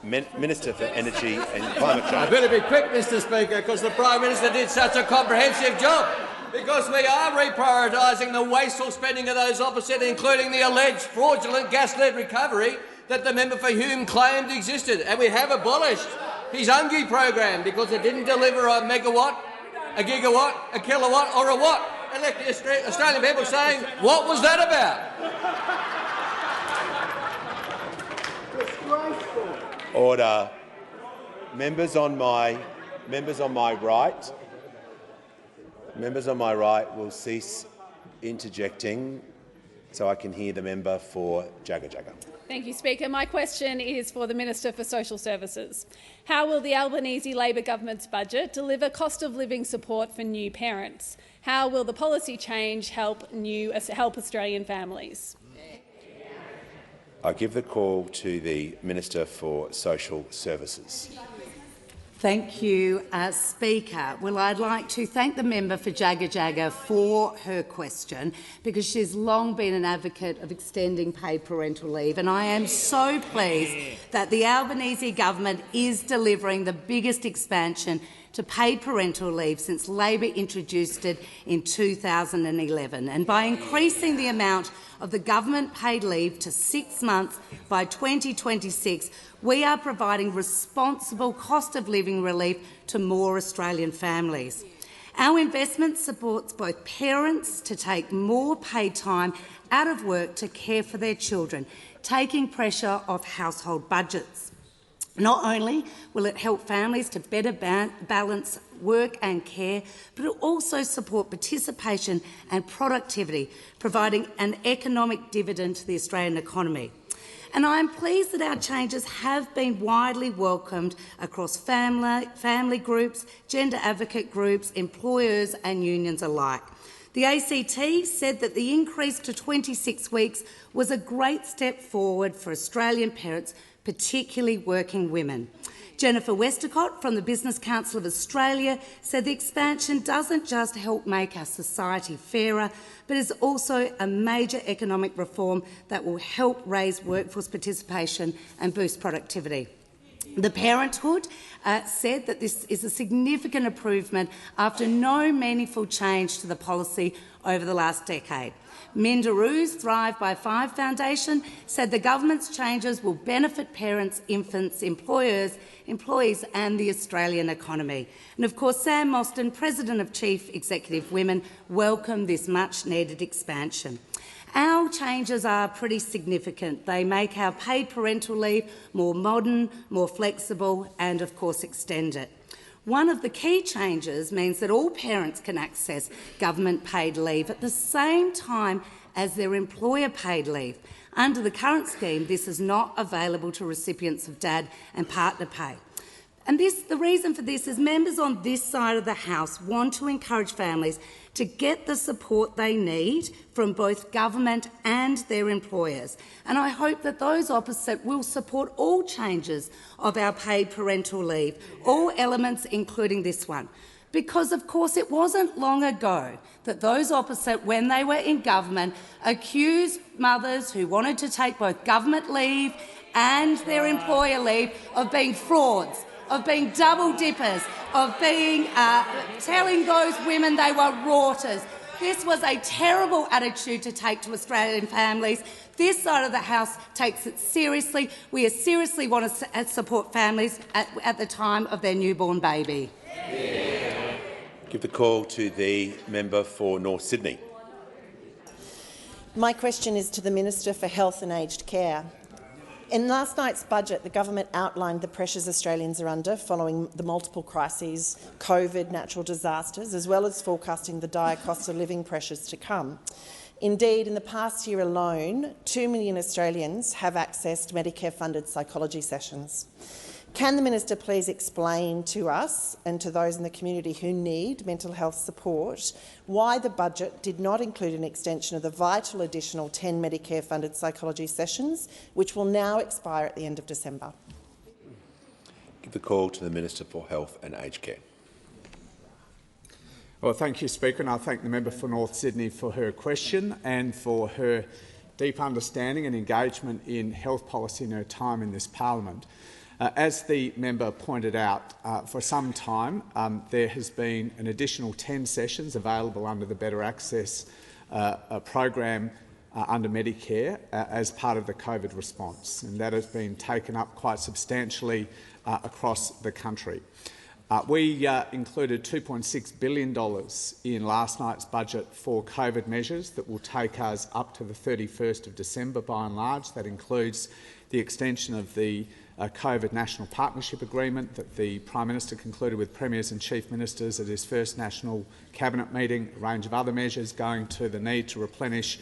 Minister for Energy and Climate Change. I better be quick, Mr Speaker, because the Prime Minister did such a comprehensive job. Because we are reprioritising the wasteful spending of those opposite, including the alleged fraudulent gas-led recovery that the member for Hume claimed existed. And we have abolished his UNGI program because it didn't deliver a megawatt, a gigawatt, a kilowatt or a watt. And left the Australian people saying, what was that about? Order. Members on my right will cease interjecting so I can hear the member for Jagga Jagga. Thank you, Speaker. My question is for the Minister for Social Services. How will the Albanese Labor government's budget deliver cost of living support for new parents? How will the policy change help Australian families? I give the call to the Minister for Social Services. Thank you, Speaker. Well, I'd like to thank the member for Jagga Jagga for her question, because she's long been an advocate of extending paid parental leave, and I am so pleased that the Albanese government is delivering the biggest expansion to paid parental leave since Labor introduced it in 2011. And by increasing the amount of the government paid leave to 6 months by 2026, we are providing responsible cost of living relief to more Australian families. Our investment supports both parents to take more paid time out of work to care for their children, taking pressure off household budgets. Not only will it help families to better balance work and care, but it will also support participation and productivity, providing an economic dividend to the Australian economy. And I am pleased that our changes have been widely welcomed across family groups, gender advocate groups, employers and unions alike. The ACT said that the increase to 26 weeks was a great step forward for Australian parents, particularly working women. Jennifer Westacott from the Business Council of Australia said the expansion doesn't just help make our society fairer, but is also a major economic reform that will help raise workforce participation and boost productivity. The Parenthood said that this is a significant improvement after no meaningful change to the policy over the last decade. Minderoo's Thrive by 5 Foundation said the government's changes will benefit parents, infants, employees and the Australian economy. And of course, Sam Mostyn, President of Chief Executive Women, welcomed this much-needed expansion. Our changes are pretty significant. They make our paid parental leave more modern, more flexible and, of course, extend it. One of the key changes means that all parents can access government paid leave at the same time as their employer paid leave. Under the current scheme, this is not available to recipients of dad and partner pay. And the reason for this is members on this side of the House want to encourage families to get the support they need from both government and their employers. And I hope that those opposite will support all changes of our paid parental leave, all elements including this one. Because, of course, it wasn't long ago that those opposite, when they were in government, accused mothers who wanted to take both government leave and their employer leave of being frauds, of being double dippers, of being telling those women they were rorters. This was a terrible attitude to take to Australian families. This side of the House takes it seriously. We seriously want to support families at the time of their newborn baby. Give the call to the member for North Sydney. My question is to the Minister for Health and Aged Care. In last night's budget, the government outlined the pressures Australians are under following the multiple crises, COVID, natural disasters, as well as forecasting the dire cost of living pressures to come. Indeed, in the past year alone, 2 million Australians have accessed Medicare-funded psychology sessions. Can the Minister please explain to us and to those in the community who need mental health support why the budget did not include an extension of the vital additional 10 Medicare-funded psychology sessions, which will now expire at the end of December? Give the call to the Minister for Health and Aged Care. Well, thank you, Speaker, and I thank the member for North Sydney for her question and for her deep understanding and engagement in health policy in her time in this parliament. As the member pointed out, for some time there has been an additional 10 sessions available under the Better Access program under Medicare as part of the COVID response, and that has been taken up quite substantially across the country. We included $2.6 billion in last night's budget for COVID measures that will take us up to the 31st of December by and large. That includes the extension of the COVID National Partnership Agreement that the Prime Minister concluded with Premiers and Chief Ministers at his first National Cabinet meeting, a range of other measures going to the need to replenish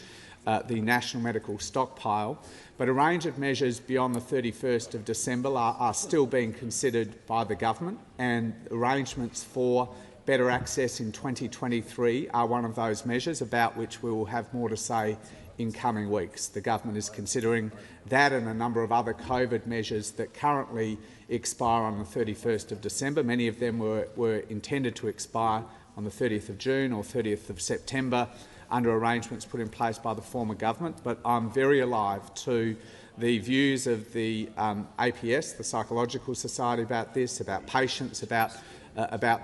the national medical stockpile. But a range of measures beyond the 31st of December are still being considered by the government, and arrangements for better access in 2023 are one of those measures about which we will have more to say in coming weeks. The government is considering that and a number of other COVID measures that currently expire on the 31st of December. Many of them were intended to expire on the 30th of June or 30th of September under arrangements put in place by the former government. But I'm very alive to the views of the APS, the Psychological Society, about this, about patients, about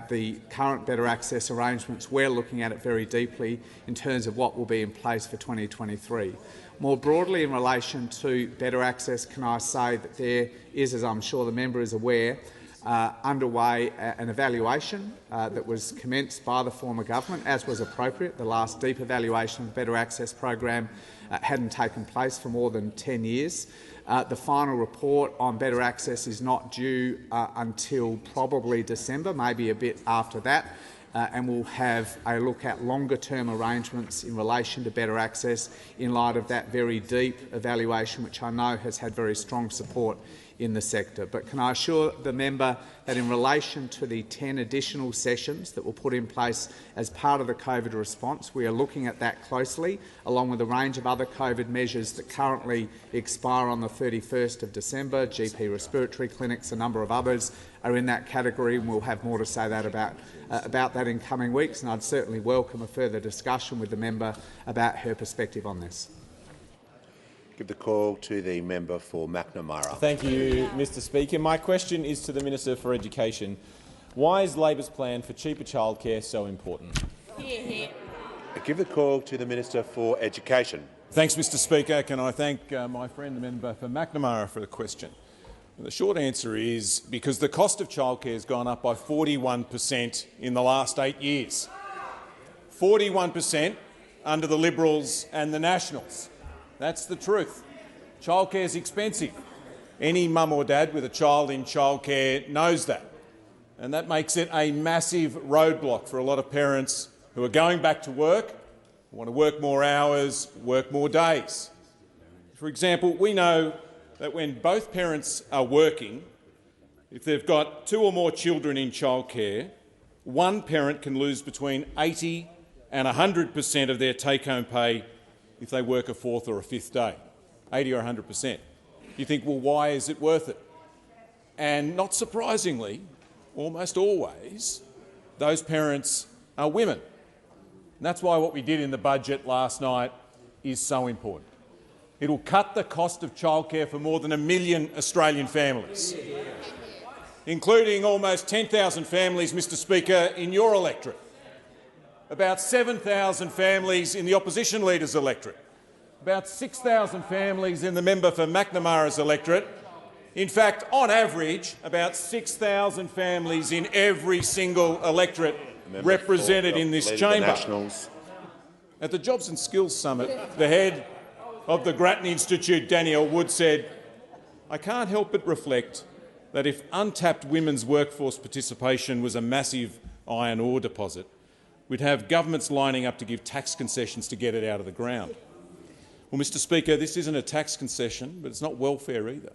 the current better access arrangements. We're looking at it very deeply in terms of what will be in place for 2023. More broadly, in relation to better access, can I say that there is, as I'm sure the member is aware, underway an evaluation that was commenced by the former government, as was appropriate. The last deep evaluation of the Better Access program hadn't taken place for more than 10 years. The final report on better access is not due until probably December, maybe a bit after that, and we'll have a look at longer-term arrangements in relation to better access in light of that very deep evaluation, which I know has had very strong support in the sector. But can I assure the member that in relation to the 10 additional sessions that were put in place as part of the COVID response, we are looking at that closely, along with a range of other COVID measures that currently expire on the 31st of December. GP respiratory clinics, a number of others are in that category, and we'll have more to say that about that in coming weeks. And I'd certainly welcome a further discussion with the member about her perspective on this. Give the call to the member for McNamara. Thank you, Mr Speaker. My question is to the Minister for Education. Why is Labor's plan for cheaper childcare so important? Give the call to the Minister for Education. Thanks, Mr Speaker. Can I thank my friend, the member for McNamara, for the question? The short answer is because the cost of childcare has gone up by 41% in the last 8 years. 41% under the Liberals and the Nationals. That's the truth. Childcare is expensive. Any mum or dad with a child in childcare knows that. And that makes it a massive roadblock for a lot of parents who are going back to work, who want to work more hours, work more days. For example, we know that when both parents are working, if they've got 2 or more children in childcare, one parent can lose between 80% and 100% of their take-home pay if they work a 4th or a 5th day, 80 or 100%. You think, well, why is it worth it? And not surprisingly, almost always, those parents are women. And that's why what we did in the budget last night is so important. It will cut the cost of childcare for more than 1 million Australian families, including almost 10,000 families, Mr Speaker, in your electorate, about 7,000 families in the opposition leader's electorate, about 6,000 families in the member for McNamara's electorate. In fact, on average, about 6,000 families in every single electorate represented in this chamber. At the Jobs and Skills Summit, the head of the Grattan Institute, Danielle Wood, said, "I can't help but reflect that if untapped women's workforce participation was a massive iron ore deposit, we'd have governments lining up to give tax concessions to get it out of the ground." Well, Mr Speaker, this isn't a tax concession, but it's not welfare either.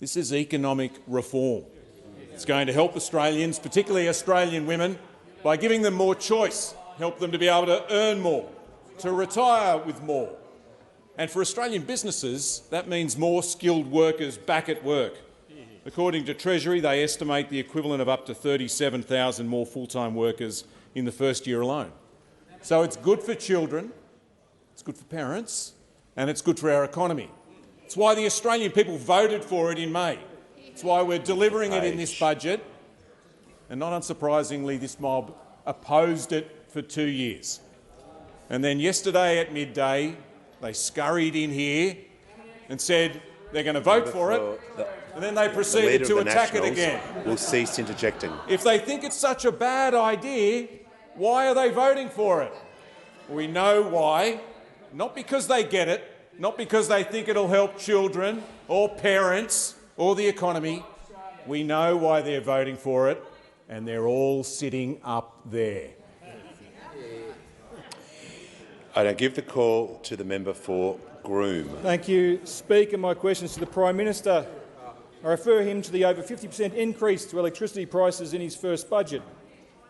This is economic reform. It's going to help Australians, particularly Australian women, by giving them more choice, help them to be able to earn more, to retire with more. And for Australian businesses, that means more skilled workers back at work. According to Treasury, they estimate the equivalent of up to 37,000 more full-time workers in the first year alone. So it's good for children, it's good for parents, and it's good for our economy. It's why the Australian people voted for it in May. It's why we're delivering it in this budget. And not unsurprisingly, this mob opposed it for 2 years. And then yesterday at midday, they scurried in here and said they're going to vote for it, and then they proceeded to attack it again. Will cease interjecting. If they think it's such a bad idea, why are they voting for it? We know why. Not because they get it, not because they think it'll help children or parents or the economy. We know why they're voting for it, and they're all sitting up there. I now give the call to the member for Groom. Thank you, Speaker. My question is to the Prime Minister. I refer him to the over 50% increase to electricity prices in his first budget.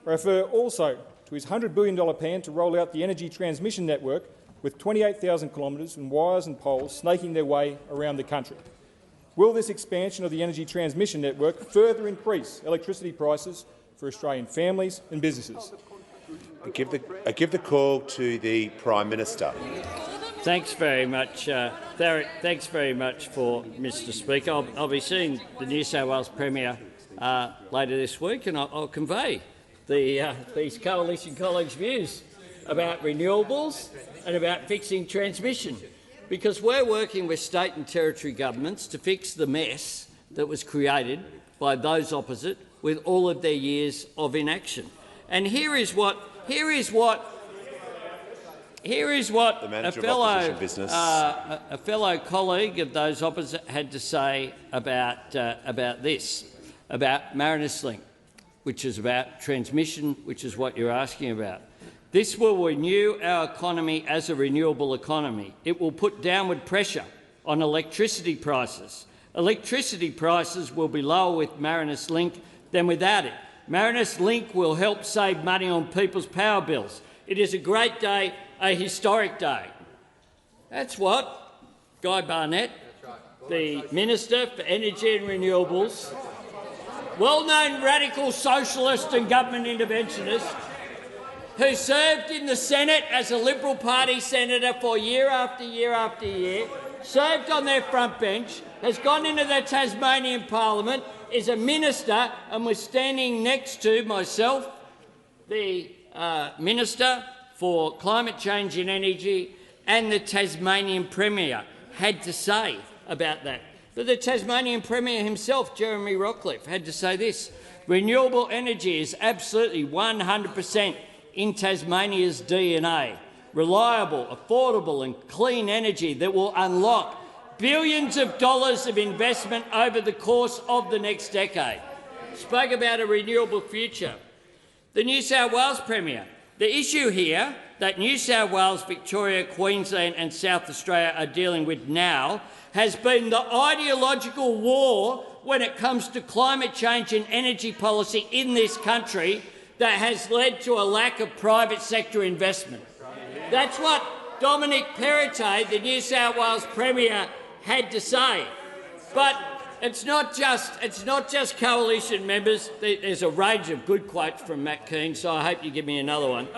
I refer also to his $100 billion plan to roll out the energy transmission network with 28,000 kilometres and wires and poles snaking their way around the country. Will this expansion of the energy transmission network further increase electricity prices for Australian families and businesses? I give the call to the Prime Minister. Thanks very much, Tharick. Thanks very much for Mr Speaker. I'll be seeing the New South Wales Premier later this week, and I'll convey these coalition colleagues' views about renewables and about fixing transmission, because we're working with state and territory governments to fix the mess that was created by those opposite with all of their years of inaction. And here is what a fellow colleague of those opposite had to say about this, about Marinus Link, which is about transmission, which is what you're asking about. This will renew our economy as a renewable economy. It will put downward pressure on electricity prices. Electricity prices will be lower with Marinus Link than without it. Marinus Link will help save money on people's power bills. It is a great day, a historic day. That's what Guy Barnett, the Minister for Energy and Renewables, well-known radical socialist and government interventionist, who served in the Senate as a Liberal Party senator for year after year after year, served on their front bench, has gone into the Tasmanian Parliament, is a minister, and was standing next to myself, the Minister for Climate Change and Energy, and the Tasmanian Premier had to say about that. But the Tasmanian Premier himself, Jeremy Rockliff, had to say this: renewable energy is absolutely 100% in Tasmania's DNA. Reliable, affordable and clean energy that will unlock billions of dollars of investment over the course of the next decade. Spoke about a renewable future. The New South Wales Premier. The issue here that New South Wales, Victoria, Queensland and South Australia are dealing with now has been the ideological war when it comes to climate change and energy policy in this country that has led to a lack of private sector investment. That's what Dominic Perrottet, the New South Wales Premier, had to say. But it's not just coalition members. There's a range of good quotes from Matt Keane, so I hope you give me another one.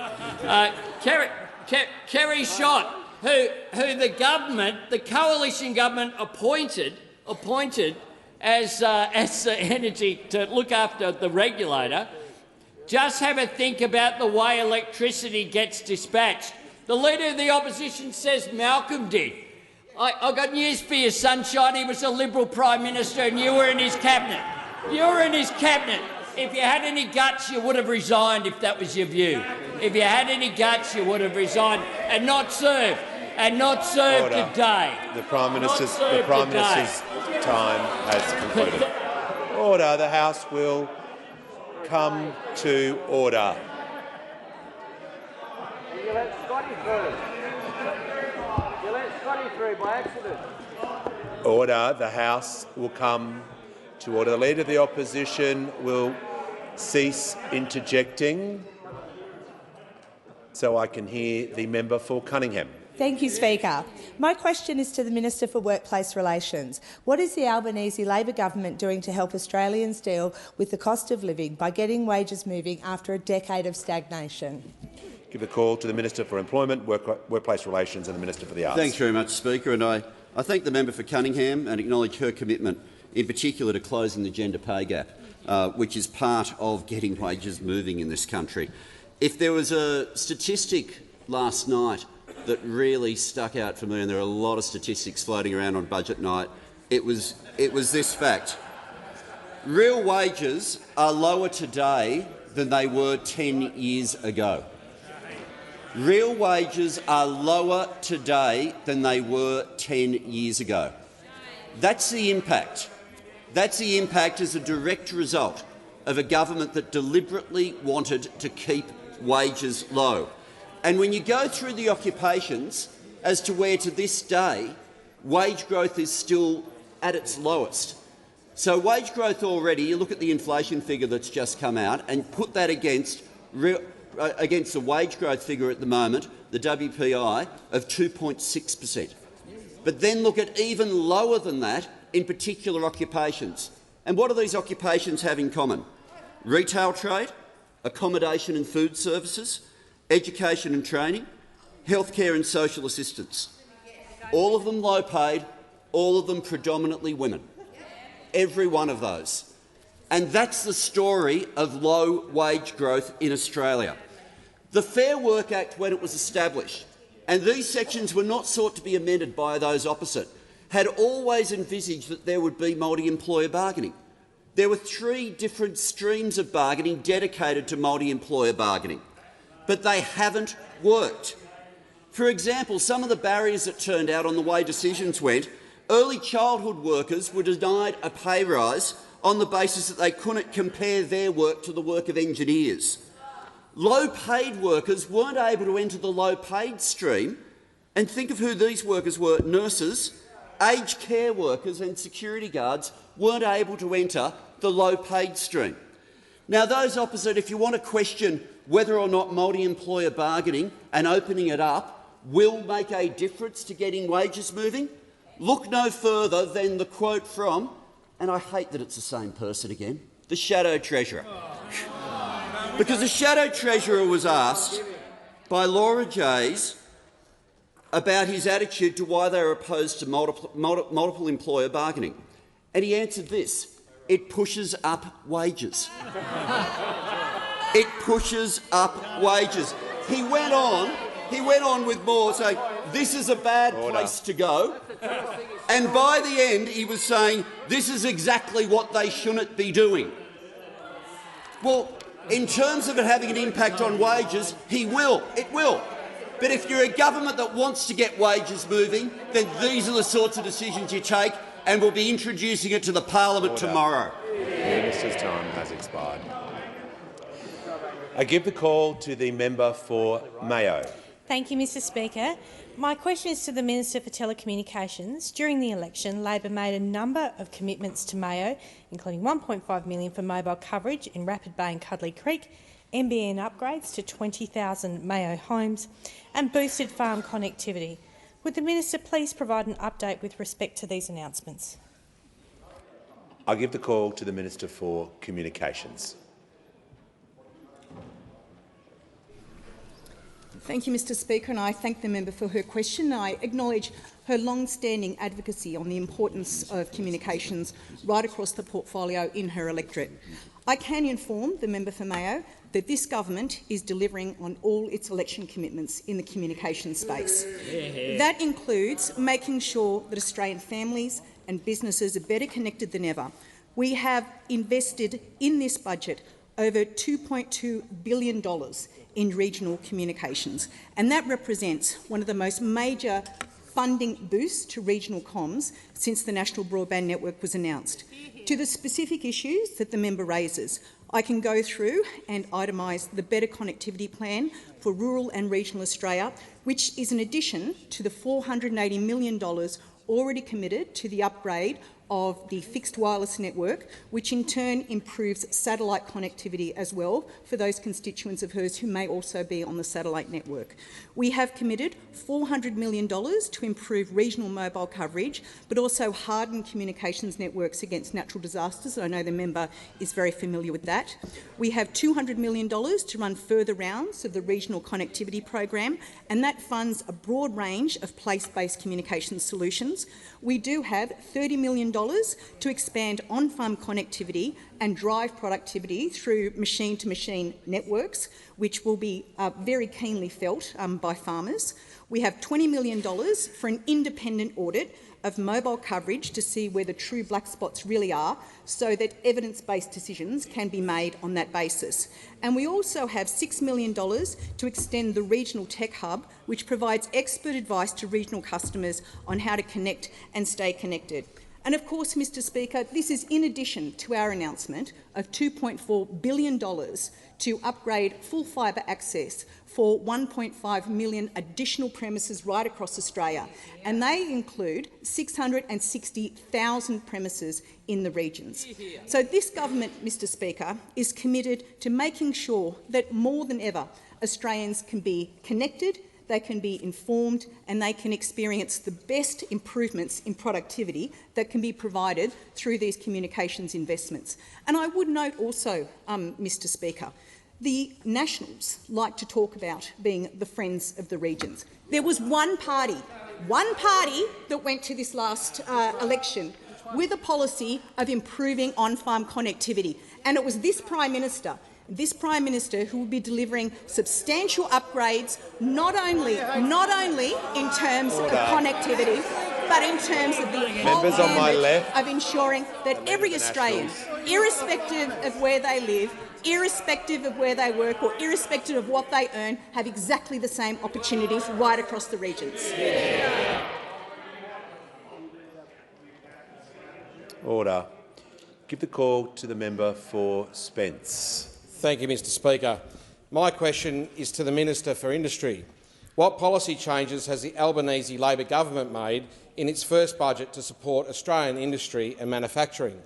Kerry Schott, who the coalition government appointed as the energy to look after the regulator. Just have a think about the way electricity gets dispatched. The Leader of the Opposition says Malcolm did. I've got news for you, sunshine. He was a Liberal Prime Minister and you were in his cabinet. You were in his cabinet. If you had any guts, you would have resigned if that was your view. If you had any guts, you would have resigned and not served. And not served today. The Prime Minister's time has concluded. Order. The House will come to order. You let Scotty through. You let Scotty through by accident. Order. The House will come to order. The Leader of the Opposition will cease interjecting so I can hear the member for Cunningham. Thank you, Speaker. My question is to the Minister for Workplace Relations. What is the Albanese Labor government doing to help Australians deal with the cost of living by getting wages moving after a decade of stagnation? Give the call to the Minister for Employment, Workplace Relations and the Minister for the Arts. Thanks very much, Speaker. And I thank the member for Cunningham and acknowledge her commitment, in particular to closing the gender pay gap, which is part of getting wages moving in this country. If there was a statistic last night that really stuck out for me, and there are a lot of statistics floating around on budget night, it was this fact. Real wages are lower today than they were 10 years ago. Real wages are lower today than they were 10 years ago. That's the impact. That's the impact as a direct result of a government that deliberately wanted to keep wages low. And when you go through the occupations as to where to this day wage growth is still at its lowest. So wage growth already, you look at the inflation figure that's just come out and put that against the wage growth figure at the moment, the WPI, of 2.6%. But then look at even lower than that in particular occupations. And what do these occupations have in common? Retail trade, accommodation and food services, education and training, healthcare and social assistance. All of them low paid, all of them predominantly women. Every one of those. And that's the story of low wage growth in Australia. The Fair Work Act, when it was established, and these sections were not sought to be amended by those opposite, had always envisaged that there would be multi-employer bargaining. There were 3 different streams of bargaining dedicated to multi-employer bargaining, but they haven't worked. For example, some of the barriers that turned out on the way decisions went, early childhood workers were denied a pay rise on the basis that they couldn't compare their work to the work of engineers. Low-paid workers weren't able to enter the low-paid stream, and think of who these workers were: nurses, aged care workers and security guards weren't able to enter the low-paid stream. Now, those opposite, if you want to question whether or not multi-employer bargaining and opening it up will make a difference to getting wages moving, look no further than the quote from, and I hate that it's the same person again, the Shadow Treasurer. Because the Shadow Treasurer was asked by Laura Jays about his attitude to why they are opposed to multiple employer bargaining. And he answered this: it pushes up wages. It pushes up wages. He went on with more, saying this is a bad place to go. And by the end, he was saying this is exactly what they shouldn't be doing. Well, in terms of it having an impact on wages, it will. But if you're a government that wants to get wages moving, then these are the sorts of decisions you take, and we'll be introducing it to the parliament tomorrow. The minister's time has expired. I give the call to the member for Mayo. Thank you, Mr Speaker. My question is to the Minister for Telecommunications. During the election, Labor made a number of commitments to Mayo, including $1.5 million for mobile coverage in Rapid Bay and Cuddly Creek, NBN upgrades to 20,000 Mayo homes and boosted farm connectivity. Would the Minister please provide an update with respect to these announcements? I give the call to the Minister for Communications. Thank you, Mr Speaker, and I thank the member for her question. I acknowledge her long-standing advocacy on the importance of communications right across the portfolio in her electorate. I can inform the member for Mayo that this government is delivering on all its election commitments in the communications space. That includes making sure that Australian families and businesses are better connected than ever. We have invested in this budget over $2.2 billion in regional communications, and that represents one of the most major funding boosts to regional comms since the National Broadband Network was announced. To the specific issues that the member raises, I can go through and itemise the Better Connectivity Plan for rural and regional Australia, which is an addition to the $480 million already committed to the upgrade of the fixed wireless network, which in turn improves satellite connectivity as well for those constituents of hers who may also be on the satellite network. We have committed $400 million to improve regional mobile coverage, but also harden communications networks against natural disasters. I know the member is very familiar with that. We have $200 million to run further rounds of the regional connectivity program, and that funds a broad range of place-based communications solutions. We do have $30 million to expand on-farm connectivity and drive productivity through machine-to-machine networks, which will be very keenly felt by farmers. We have $20 million for an independent audit of mobile coverage to see where the true black spots really are, so that evidence-based decisions can be made on that basis. And we also have $6 million to extend the Regional Tech Hub, which provides expert advice to regional customers on how to connect and stay connected. And of course, Mr Speaker, this is in addition to our announcement of $2.4 billion to upgrade full fibre access for 1.5 million additional premises right across Australia, and they include 660,000 premises in the regions. So this government, Mr Speaker, is committed to making sure that more than ever Australians can be connected, they can be informed, and they can experience the best improvements in productivity that can be provided through these communications investments. And I would note also, Mr Speaker, the Nationals like to talk about being the friends of the regions. There was one party that went to this last election with a policy of improving on-farm connectivity, and it was this Prime Minister who will be delivering substantial upgrades, not only in terms of connectivity, but in terms of the whole gamut of ensuring that every Australian, irrespective of where they live, irrespective of where they work or irrespective of what they earn, have exactly the same opportunities right across the regions. Order. Give the call to the member for Spence. Thank you, Mr Speaker. My question is to the Minister for Industry. What policy changes has the Albanese Labor government made in its first budget to support Australian industry and manufacturing?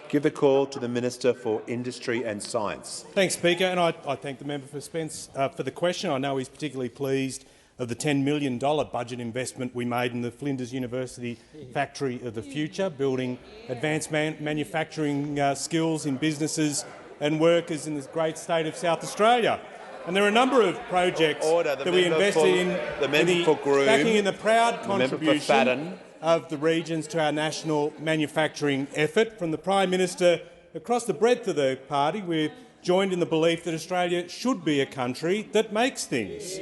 Give the call to the Minister for Industry and Science. Thanks, Speaker, and I thank the member for Spence for the question. I know he's particularly pleased of the $10 million budget investment we made in the Flinders University Factory of the Future, building advanced manufacturing skills in businesses and workers in the great state of South Australia. And there are a number of projects that we invested in, backing in the proud contribution of the regions to our national manufacturing effort. From the Prime Minister across the breadth of the party, we're joined in the belief that Australia should be a country that makes things.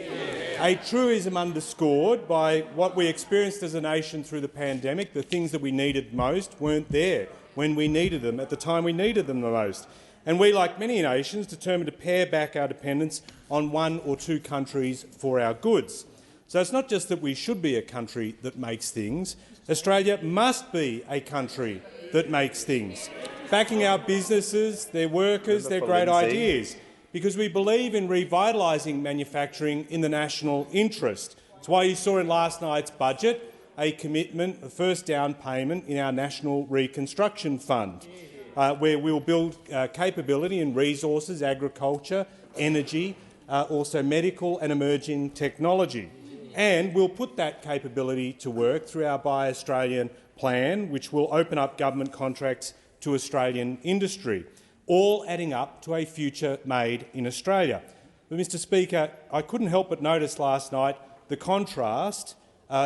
A truism underscored by what we experienced as a nation through the pandemic. The things that we needed most weren't there when we needed them, at the time we needed them the most. And we, like many nations, determined to pare back our dependence on one or two countries for our goods. So it's not just that we should be a country that makes things. Australia must be a country that makes things, backing our businesses, their workers, their great ideas, because we believe in revitalising manufacturing in the national interest. That's why you saw in last night's budget a commitment, a first down payment in our National Reconstruction Fund, where we will build capability in resources, agriculture, energy, also medical and emerging technology. And we'll put that capability to work through our Buy Australian plan, which will open up government contracts to Australian industry, all adding up to a future made in Australia. But, Mr Speaker, I couldn't help but notice last night the contrast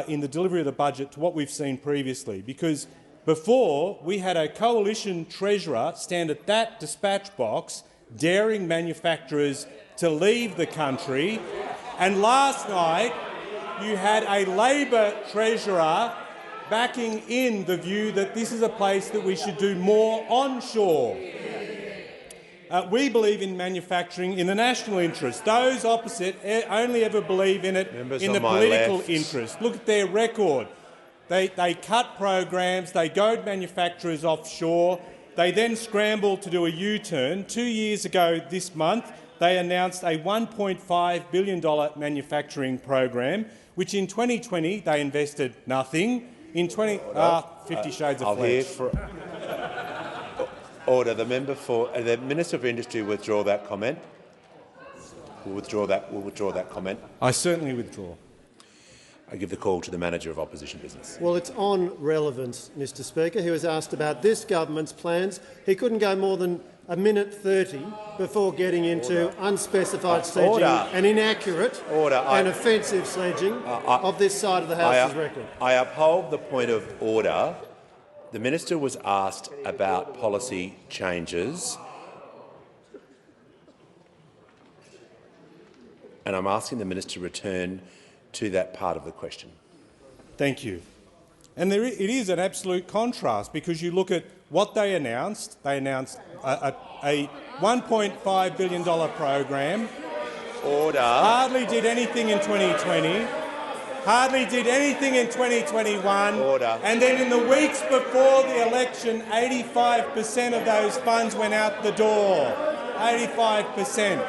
in the delivery of the budget to what we've seen previously, because before we had a coalition treasurer stand at that dispatch box daring manufacturers to leave the country, and last night you had a Labor treasurer backing in the view that this is a place that we should do more onshore. We believe in manufacturing in the national interest. Those opposite only ever believe in it in the political interest. Look at their record. They cut programs, they goad manufacturers offshore, they then scramble to do a U-turn. 2 years ago this month, they announced a $1.5 billion manufacturing program, which in 2020 they invested nothing. In 50 shades of flesh. Order. The Minister for Industry withdraw that comment. We'll withdraw that comment. I certainly withdraw. I give the call to the Manager of Opposition Business. Well, it's on relevance, Mr Speaker. He was asked about this government's plans. He couldn't go more than a minute 30 before getting into unspecified sledging and inaccurate and offensive sledging of this side of the House's record. I uphold the point of order. The Minister was asked about policy changes, and I'm asking the Minister to return to that part of the question. Thank you. And it is an absolute contrast, because you look at what they announced. They announced a $1.5 billion program. Order. Hardly did anything in 2020. Hardly did anything in 2021. Order. And then in the weeks before the election, 85% of those funds went out the door. 85%.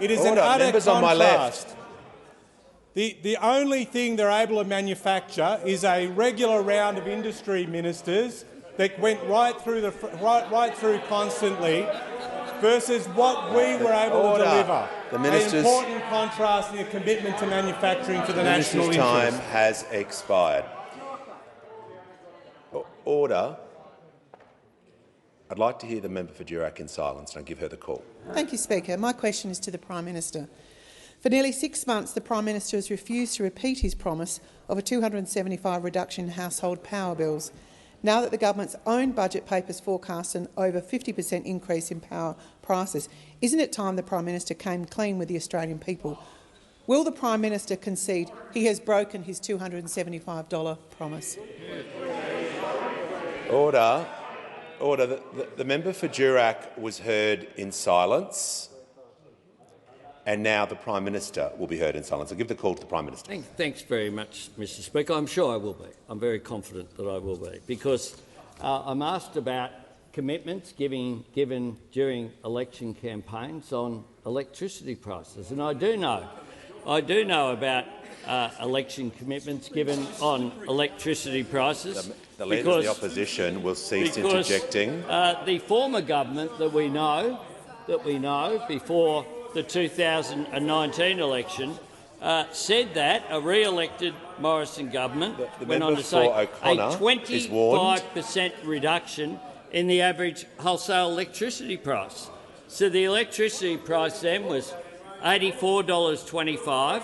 It is an utter Members contrast. on my left. The only thing they're able to manufacture is a regular round of industry ministers that went right through constantly, versus what we were able to deliver. An important contrast in a commitment to manufacturing for the national interest. The Minister's time has expired. Order. I'd like to hear the member for Durack in silence, and I'll give her the call. Thank you, Speaker. My question is to the Prime Minister. For nearly 6 months, the Prime Minister has refused to repeat his promise of a $275 reduction in household power bills. Now that the government's own budget papers forecast an over 50% increase in power prices, isn't it time the Prime Minister came clean with the Australian people? Will the Prime Minister concede he has broken his $275 promise? Order. Order. The member for Durack was heard in silence, and now the Prime Minister will be heard in silence. I'll give the call to the Prime Minister. Thanks very much, Mr Speaker. I'm sure I will be. I'm very confident that I will be, because I'm asked about commitments given during election campaigns on electricity prices, and I do know about election commitments given on electricity prices. The Leader of the Opposition will cease interjecting. The former government that we know before the 2019 eletion said that a re-elected Morrison government went on to say a 25% reduction in the average wholesale electricity price. So the electricity price then was $84.25.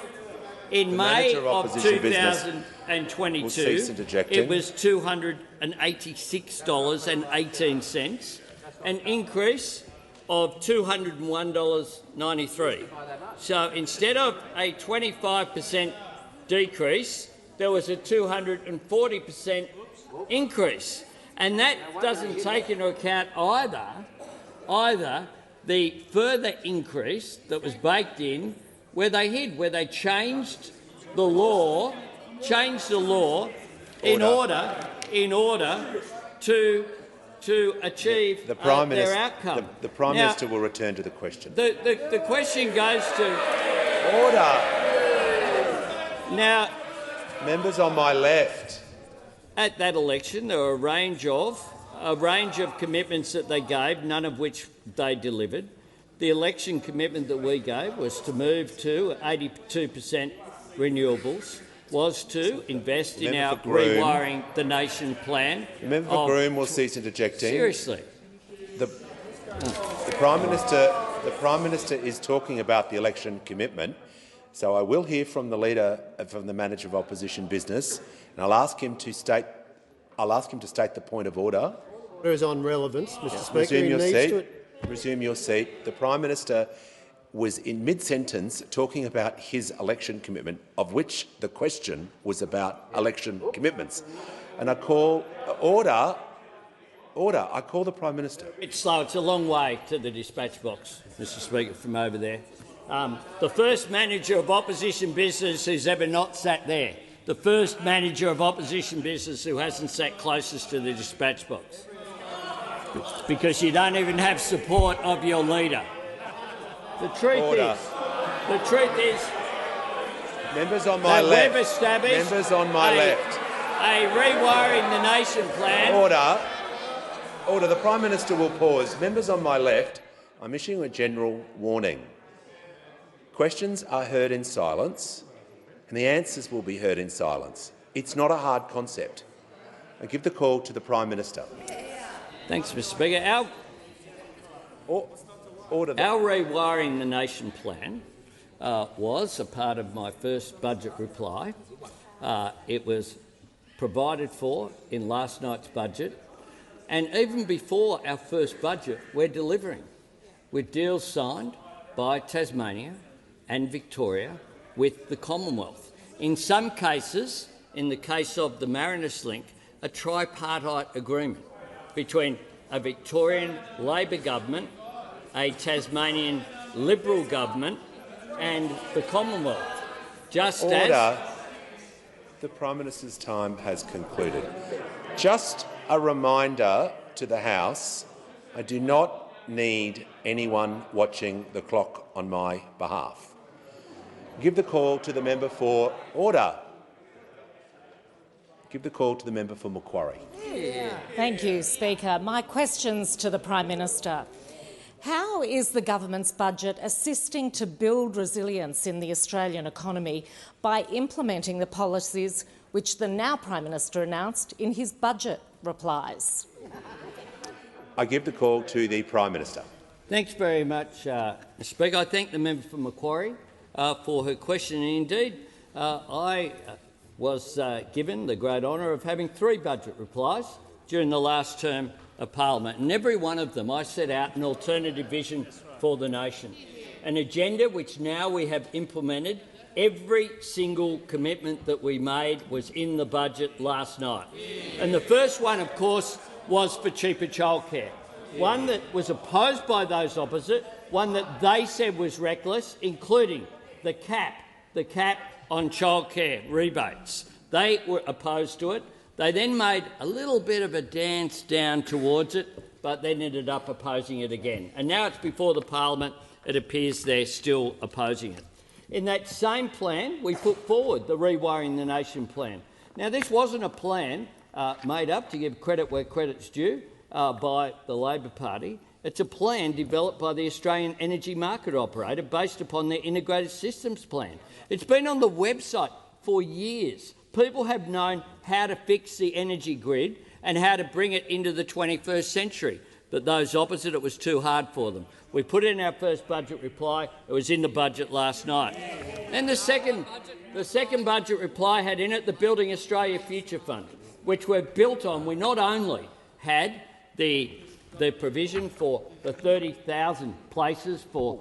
In May of 2022, it was $286.18, an increase of $201.93. So instead of a 25% decrease, there was a 240% increase. And that doesn't take into account either the further increase that was baked in where they changed the law in order to achieve their outcome. The Prime Minister will return to the question. The question goes to order. Now, members on my left. At that election, there were a range of commitments that they gave, none of which they delivered. The election commitment that we gave was to move to 82% renewables, was to invest in our Rewiring the Nation plan. Member for Groom will cease interjecting. Seriously. The Prime Minister is talking about the election commitment, so I will hear from the leader, from the Manager of Opposition Business, and I'll ask him to state the point of order. Order is on relevance, Mr. Speaker. Resume your seat. The Prime Minister was in mid-sentence talking about his election commitment, of which the question was about election commitments. And I call order. I call the Prime Minister. It's slow. It's a long way to the dispatch box, Mr. Speaker, from over there. The first Manager of Opposition Business who's ever not sat there. The first Manager of Opposition Business who hasn't sat closest to the dispatch box. Because you don't even have support of your leader. The truth is, members on my left. We've established members on my left. A Rewiring the Nation plan. Order. The Prime Minister will pause. Members on my left, I'm issuing a general warning. Questions are heard in silence, and the answers will be heard in silence. It's not a hard concept. I give the call to the Prime Minister. Thanks, Mr. Speaker. Our Rewiring the Nation plan was a part of my first budget reply. It was provided for in last night's budget. And even before our first budget, we're delivering, with deals signed by Tasmania and Victoria with the Commonwealth. In some cases, in the case of the Marinus Link, a tripartite agreement between a Victorian Labor government, a Tasmanian Liberal government and the Commonwealth. Order. The Prime Minister's time has concluded. Just a reminder to the House, I do not need anyone watching the clock on my behalf. Give the call to the member for order. Give the call to the member for Macquarie. Thank you, Speaker. My question's to the Prime Minister. How is the government's budget assisting to build resilience in the Australian economy by implementing the policies which the now Prime Minister announced in his budget replies? I give the call to the Prime Minister. Thanks very much, Mr. Speaker. I thank the member for Macquarie for her question. And indeed, I was given the great honour of having 3 budget replies during the last term of Parliament. And every one of them I set out an alternative vision for the nation, an agenda which now we have implemented. Every single commitment that we made was in the budget last night. And the first one, of course, was for cheaper childcare, one that was opposed by those opposite, one that they said was reckless, including the cap on childcare rebates. They were opposed to it. They then made a little bit of a dance down towards it, but then ended up opposing it again. And now it's before the Parliament. It appears they're still opposing it. In that same plan, we put forward the Rewiring the Nation plan. Now, this wasn't a plan made up, to give credit where credit's due, by the Labor Party. It's a plan developed by the Australian Energy Market Operator based upon their Integrated Systems Plan. It's been on the website for years. People have known how to fix the energy grid and how to bring it into the 21st century. but those opposite, it was too hard for them. We put in our first budget reply. It was in the budget last night. And the second budget reply had in it the Building Australia Future Fund, which we're built on. We not only had the provision for the 30,000 places for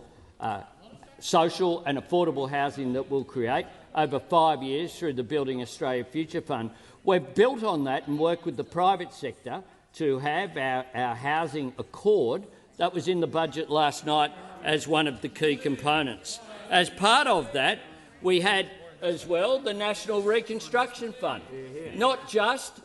social and affordable housing that we'll create over 5 years through the Building Australia Future Fund. We've built on that and worked with the private sector to have our housing accord that was in the budget last night as one of the key components. As part of that, we had as well the National Reconstruction Fund, not just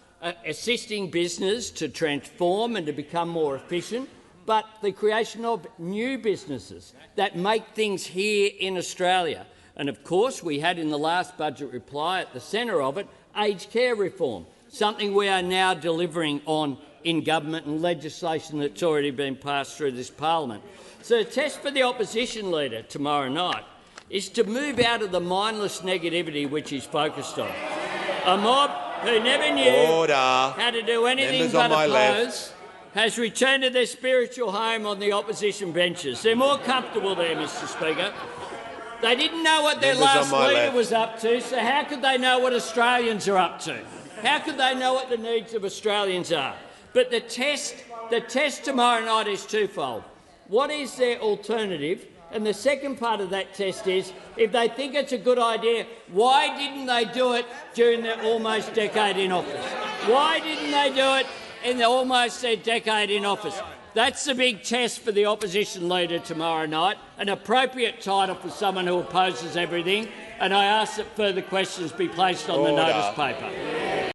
assisting business to transform and to become more efficient, but the creation of new businesses that make things here in Australia. And of course, we had in the last budget reply at the centre of it aged care reform, something we are now delivering on in government and legislation that's already been passed through this parliament. So the test for the opposition leader tomorrow night is to move out of the mindless negativity which he's focused on. A mob who never knew how to do anything but oppose has returned to their spiritual home on the opposition benches. They're more comfortable there, Mr Speaker. They didn't know what their last leader was up to, so how could they know what Australians are up to? How could they know what the needs of Australians are? But the test tomorrow night is twofold. What is their alternative? And the second part of that test is, if they think it's a good idea, why didn't they do it during their almost decade in office? Why didn't they do it in the almost decade in office? That's the big test for the opposition leader tomorrow night, an appropriate title for someone who opposes everything, and I ask that further questions be placed on the notice paper.